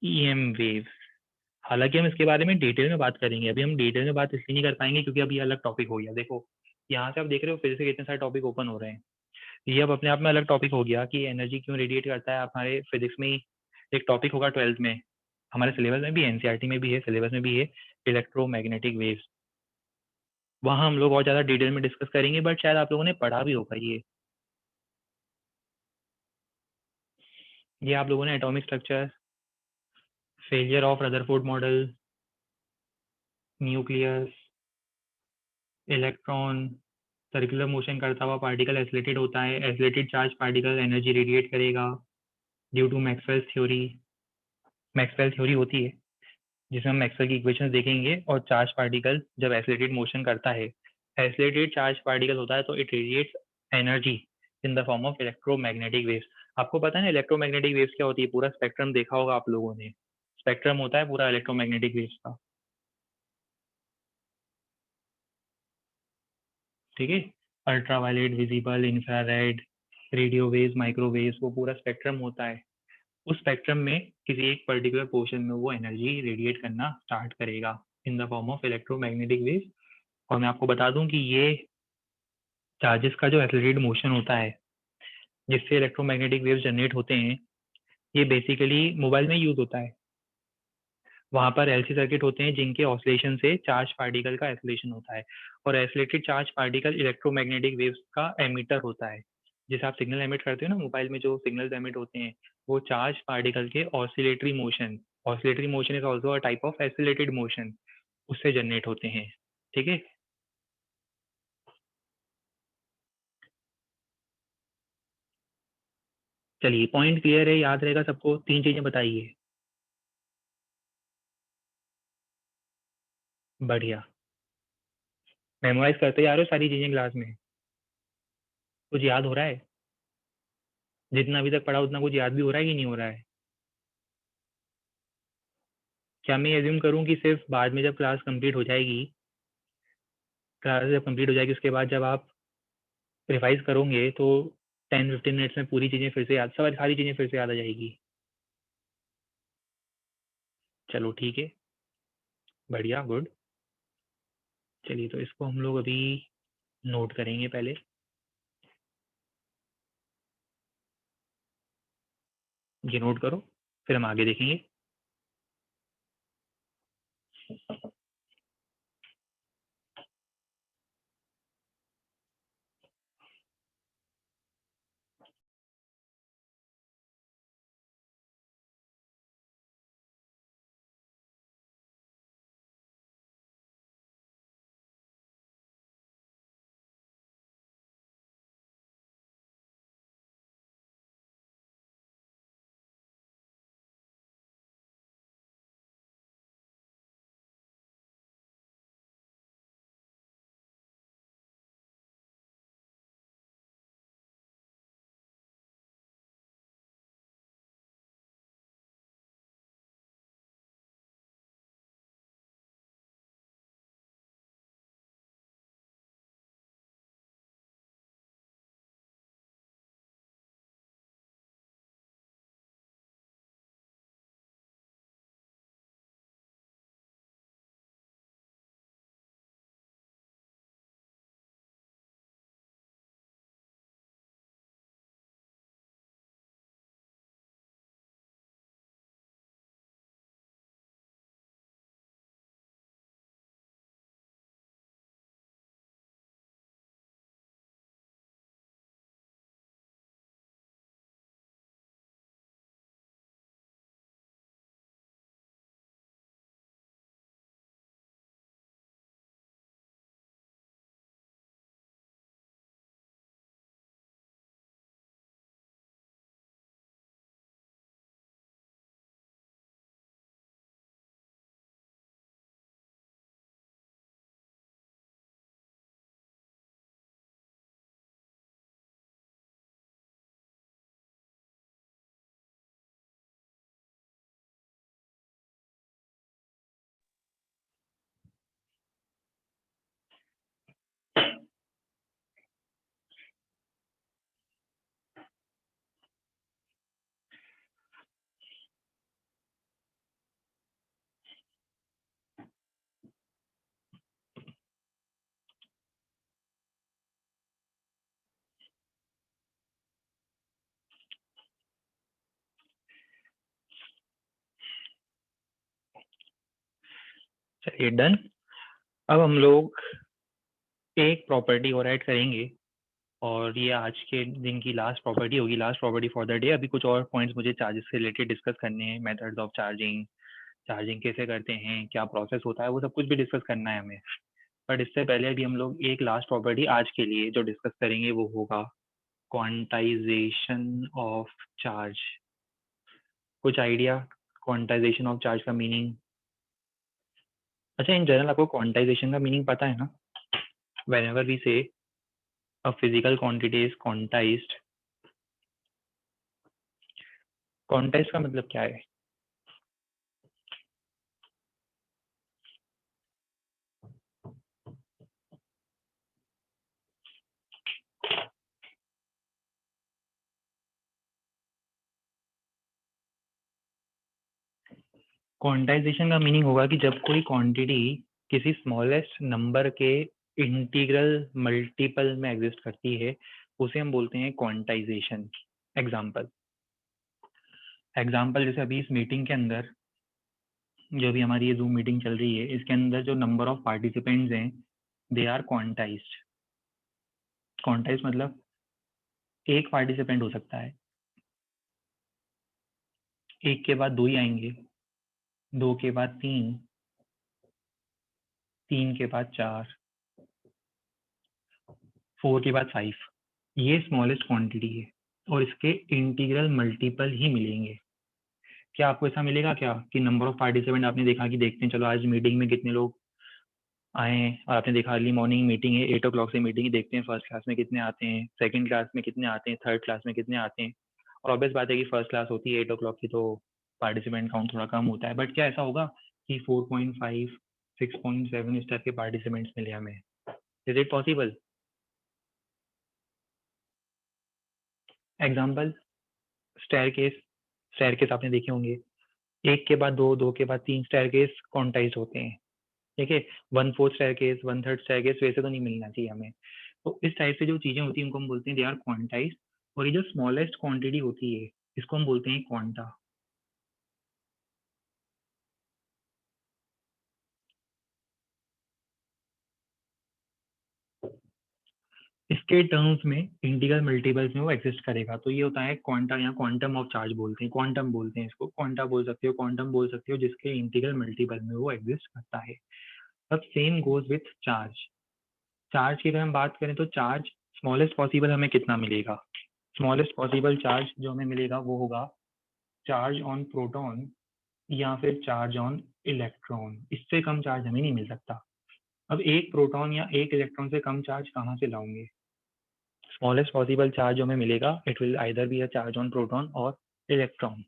EM waves। हालांकि हम इसके बारे में डिटेल में बात करेंगे, अभी हम डिटेल में बात इसलिए नहीं कर पाएंगे क्योंकि अभी अलग टॉपिक हो गया। देखो यहाँ से आप देख रहे हो फिजिक्स के कितने सारे टॉपिक ओपन हो रहे हैं, ये अब अपने आप में अलग टॉपिक हो गया कि एनर्जी क्यों रेडिएट करता है। हमारे फिजिक्स में ही एक टॉपिक होगा 12th में, हमारे सिलेबस में भी है, एनसीईआरटी में भी है, सिलेबस में भी है, इलेक्ट्रोमैग्नेटिक वेव्स। वहाँ हम लोग और ज़्यादा डिटेल में डिस्कस करेंगे, बट शायद आप लोगों ने पढ़ा भी होगा ये आप लोगों ने atomic structure, failure of Rutherford model, nucleus, electron, circular motion करता हुआ पार्टिकल एसिलेटेड होता है, accelerated charge particle energy radiate करेगा due to Maxwell theory. Maxwell theory होती है जिसमें हम मैक्सवेल की इक्वेशंस देखेंगे, और चार्ज पार्टिकल जब एसिलेटेड मोशन करता है, एसिलेटेड चार्ज पार्टिकल होता है तो it radiates energy in the form of electromagnetic waves. आपको पता है ना इलेक्ट्रोमैग्नेटिक वेव्स क्या होती है? पूरा स्पेक्ट्रम देखा होगा आप लोगों ने, स्पेक्ट्रम होता है पूरा इलेक्ट्रोमैग्नेटिक वेव्स का। ठीक है। Ultraviolet, visible, infrared, radio waves, microwaves, वो पूरा स्पेक्ट्रम होता है। उस स्पेक्ट्रम में किसी एक पर्टिकुलर पोर्शन में वो एनर्जी रेडिएट करना स्टार्ट करेगा इन the form of electromagnetic waves. और मैं आपको बता दूं कि ये चार्जेस का जो एक्सेलरेटेड मोशन होता है जिससे इलेक्ट्रोमैग्नेटिक वेव्स जनरेट होते हैं, ये बेसिकली मोबाइल में यूज होता है। वहाँ पर एलसी सर्किट होते हैं जिनके ऑसिलेशन से चार्ज पार्टिकल का एक्सेलेरेशन होता है, और accelerated charge particle electromagnetic waves का एमिटर होता है। जैसे आप सिग्नल एमिट करते हो ना मोबाइल में, जो सिग्नल्स एमिट होते हैं वो चार्ज पार्टिकल के oscillatory motion is also a type of accelerated motion, उससे जनरेट होते हैं। ठीक है। चलिए, पॉइंट क्लियर है, याद रहेगा सबको। तीन चीजें बताइए। बढ़िया। मेमोराइज करते जा रहे हो सारी चीजें क्लास में? कुछ याद हो रहा है? जितना अभी तक पढ़ा उतना कुछ याद भी हो रहा है कि नहीं हो रहा है? क्या मैं एज्यूम करूं कि सिर्फ बाद में जब क्लास कंप्लीट हो जाएगी, क्लास जब कंप्लीट हो जाएगी उसके बाद जब आप रिवाइज करोगे तो 10-15 मिनट्स में पूरी चीज़ें फिर से याद, सारी चीज़ें फिर से याद आ जाएगी? चलो ठीक है। बढ़िया, गुड। चलिए, तो इसको हम लोग अभी नोट करेंगे पहले। ये नोट करो, फिर हम आगे देखेंगे। चलिए, डन। अब हम लोग एक प्रॉपर्टी और ऐड करेंगे, और ये आज के दिन की लास्ट प्रॉपर्टी होगी, last property for the day. अभी कुछ और पॉइंट्स मुझे चार्जेस से रिलेटेड डिस्कस करने हैं, मेथड्स ऑफ चार्जिंग, चार्जिंग कैसे करते हैं, क्या प्रोसेस होता है, वो सब कुछ भी डिस्कस करना है हमें। बट इससे पहले अभी हम लोग एक लास्ट प्रॉपर्टी आज के लिए जो डिस्कस करेंगे वो होगा क्वांटाइजेशन ऑफ चार्ज। कुछ आइडिया क्वांटाइजेशन ऑफ चार्ज का मीनिंग? अच्छा, इन जनरल आपको क्वांटाइजेशन का मीनिंग पता है ना? whenever we say a physical quantity is quantized, quantized का मतलब क्या है? क्वांटाइजेशन का मीनिंग होगा कि जब कोई क्वांटिटी किसी स्मॉलेस्ट नंबर के इंटीग्रल मल्टीपल में एग्जिस्ट करती है, उसे हम बोलते हैं क्वांटाइजेशन। एग्जाम्पल जैसे अभी इस मीटिंग के अंदर, जो भी हमारी ये जूम मीटिंग चल रही है, इसके अंदर जो नंबर ऑफ पार्टिसिपेंट्स हैं, दे आर क्वांटाइज्ड। क्वांटाइज मतलब एक पार्टिसिपेंट हो सकता है, एक के बाद दो ही आएंगे, दो के बाद तीन, तीन के बाद चार, फोर के बाद फाइव। ये स्मॉलेस्ट क्वांटिटी है और इसके इंटीग्रल मल्टीपल ही मिलेंगे। क्या आपको ऐसा मिलेगा क्या कि नंबर ऑफ पार्टिसिपेंट आपने देखा कि देखते हैं, चलो आज मीटिंग में कितने लोग आए हैं, और आपने देखा अर्ली मॉर्निंग मीटिंग है, 8 o'clock से मीटिंग है, देखते हैं फर्स्ट क्लास में कितने आते हैं, सेकंड क्लास में कितने आते हैं, थर्ड क्लास में कितने आते हैं। और ऑब्वियस बात है कि फर्स्ट क्लास होती है 8 o'clock की, तो पार्टिसिपेंट काउंट थोड़ा कम होता है। बट क्या ऐसा होगा कि 4.5, 6.7 इस टाइप के पार्टिसिपेंट्स मिले हमें? Is it possible? Example, staircase आपने देखे होंगे, एक के बाद दो, दो के बाद तीन स्टेयर केस क्वांटाइज होते हैं। ठीक है, 1/4 स्टेयर केस, 1/3 स्टेयर केस वैसे तो नहीं मिलना चाहिए हमें। तो इस टाइप से जो चीजें होती हैं उनको हम बोलते हैं दे आर क्वांटाइज। और ये जो स्मॉलेस्ट क्वांटिटी होती है, इसको हम बोलते हैं क्वांटा। इसके टर्म्स में इंटीग्रल मल्टीपल्स में वो एग्जिस्ट करेगा, तो ये होता है क्वांटा या क्वांटम ऑफ चार्ज बोलते हैं, क्वांटम बोलते हैं इसको, क्वांटा बोल सकते हो, क्वांटम बोल सकते हो, जिसके इंटीग्रल मल्टीपल में वो एग्जिस्ट करता है। अब same goes with charge. Charge की अगर हम बात करें तो चार्ज स्मॉलेस्ट पॉसिबल हमें कितना मिलेगा? स्मॉलेस्ट पॉसिबल चार्ज जो हमें मिलेगा वो होगा चार्ज ऑन प्रोटॉन या फिर चार्ज ऑन इलेक्ट्रॉन। इससे कम चार्ज हमें नहीं मिल सकता। अब एक प्रोटॉन या एक इलेक्ट्रॉन से कम चार्ज कहाँ से लाओगे? स्मॉलेस्ट पॉसिबल चार्ज जो हमें मिलेगा, it will either be a charge on proton और इलेक्ट्रॉन।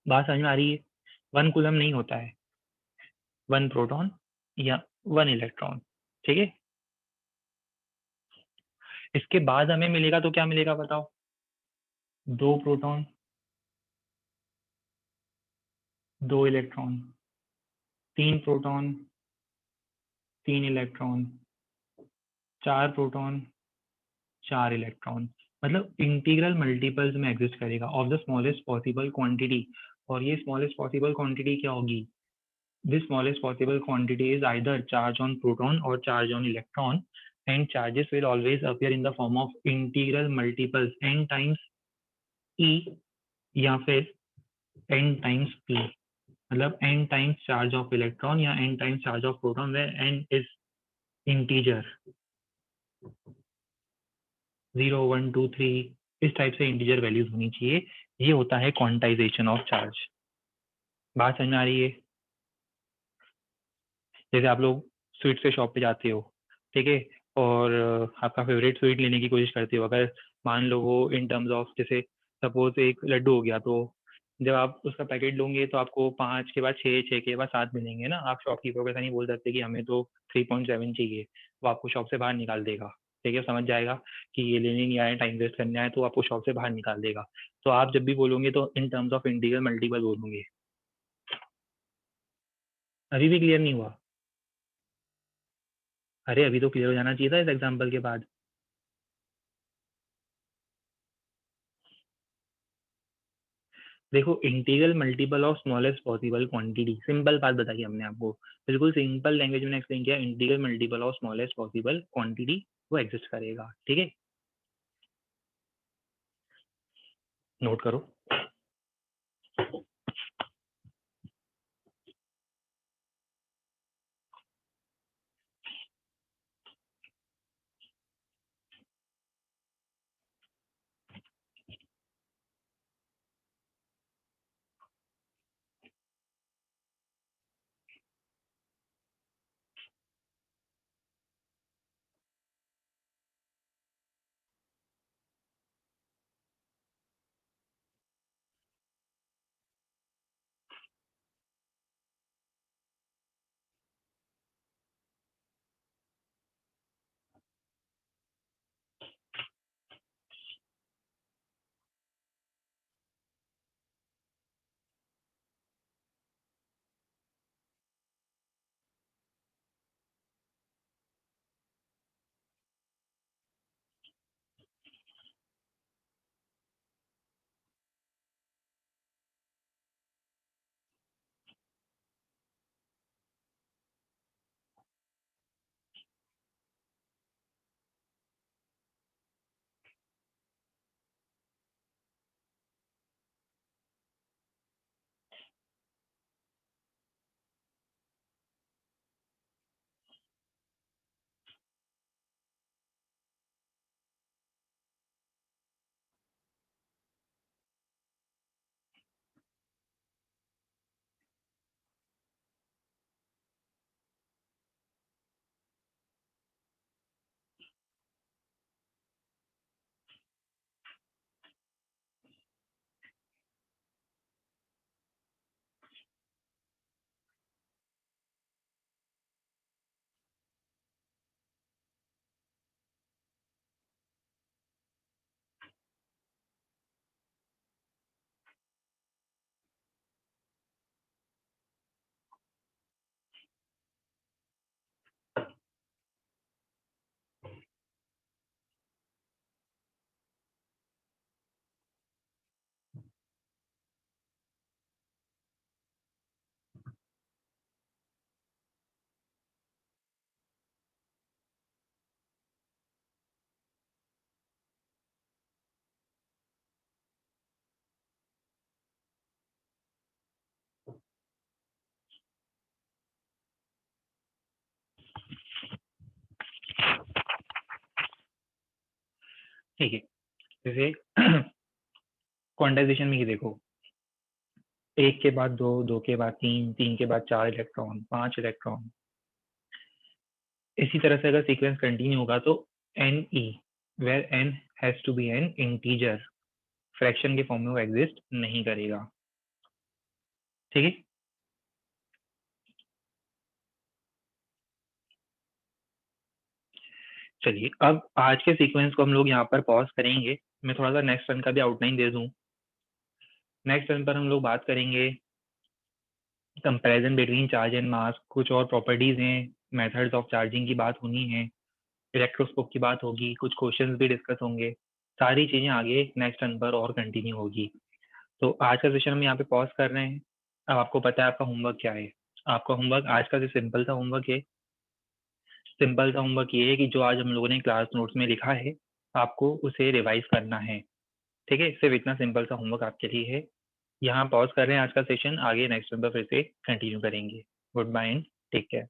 बात समझ में आ रही है? 1 कूलम नहीं होता है, 1 प्रोटॉन या 1 इलेक्ट्रॉन। ठीक है, इसके बाद हमें मिलेगा तो क्या मिलेगा बताओ? 2 proton, 2 electron, 3 proton, 3 electron, 4 proton, 4 electron. मतलब इंटीग्रल मल्टीपल्स में एग्जिस्ट करेगा of the smallest possible quantity. और ये स्मॉलेस्ट पॉसिबल क्वांटिटी क्या होगी? This smallest possible quantity is either charge on proton और charge on electron, and charges will always appear in the form of integral multiples n times e या फिर n times p। मतलब n times charge of electron या n times charge of proton, where n is integer, 0, 1, 2, 3, इस type से integer values होनी चाहिए। ये होता है क्वांटाइजेशन ऑफ चार्ज। बात समझ में आ रही है? जैसे आप लोग स्वीट के शॉप पे जाते हो, ठीक है, और आपका फेवरेट स्वीट लेने की कोशिश करते हो। अगर मान लो वो इन टर्म्स ऑफ, जैसे सपोज एक लड्डू हो गया, तो जब आप उसका पैकेट लोगे तो आपको 5 के बाद 6, 6 के बाद 7 मिलेंगे ना। आप शॉपकीपर को ऐसा नहीं बोल सकते कि हमें तो 3.7 चाहिए, वो आपको शॉप से बाहर निकाल देगा। ठीक है, समझ जाएगा कि ये लेने नहीं आया, टाइम वेस्ट करने आया, तो आपको शॉप से बाहर निकाल देगा। तो आप जब भी बोलोगे तो in terms of integral multiple बोलोगे। अभी भी क्लियर नहीं हुआ? अरे अभी तो क्लियर हो जाना चाहिए था इस एग्जाम्पल के बाद। देखो, integral multiple of smallest possible quantity, simple बात बताई हमने आपको, बिल्कुल सिंपल लैंग्वेज में एक्सप्लेन किया। Integral multiple of smallest possible quantity वो एग्जिस्ट करेगा। ठीक है, नोट करो। ठीक है, जैसे क्वांटाइजेशन में ही देखो, 1 के बाद 2, 2 के बाद 3, 3 के बाद 4 इलेक्ट्रॉन, 5 इलेक्ट्रॉन। इसी तरह से अगर सीक्वेंस कंटिन्यू होगा तो Ne, where n has to be an integer, fraction के फॉर्म में वो एग्जिस्ट नहीं करेगा। ठीक है, चलिए अब आज के सीक्वेंस को हम लोग यहाँ पर पॉज करेंगे। मैं थोड़ा सा नेक्स्ट टर्न का भी आउटलाइन दे दूं। नेक्स्ट टर्न पर हम लोग बात करेंगे comparison between charge and mass, कुछ और प्रॉपर्टीज हैं, मेथड्स ऑफ चार्जिंग की बात होनी है, इलेक्ट्रोस्कोप की बात होगी, कुछ क्वेश्चंस भी डिस्कस होंगे। सारी चीजें आगे नेक्स्ट टर्न पर और कंटिन्यू होगी। तो आज का सेशन हम यहाँ पे पॉज कर रहे हैं। अब आपको पता है आपका होमवर्क क्या है। आपका होमवर्क आज का जो सिंपल सा होमवर्क है, सिंपल सा होमवर्क ये है कि जो आज हम लोगों ने क्लास नोट्स में लिखा है आपको उसे रिवाइज करना है। ठीक है, सिर्फ इतना सिंपल सा होमवर्क आपके लिए है। यहाँ पॉज कर रहे हैं आज का सेशन, आगे नेक्स्ट टाइम पर फिर से कंटिन्यू करेंगे। Goodbye and take care.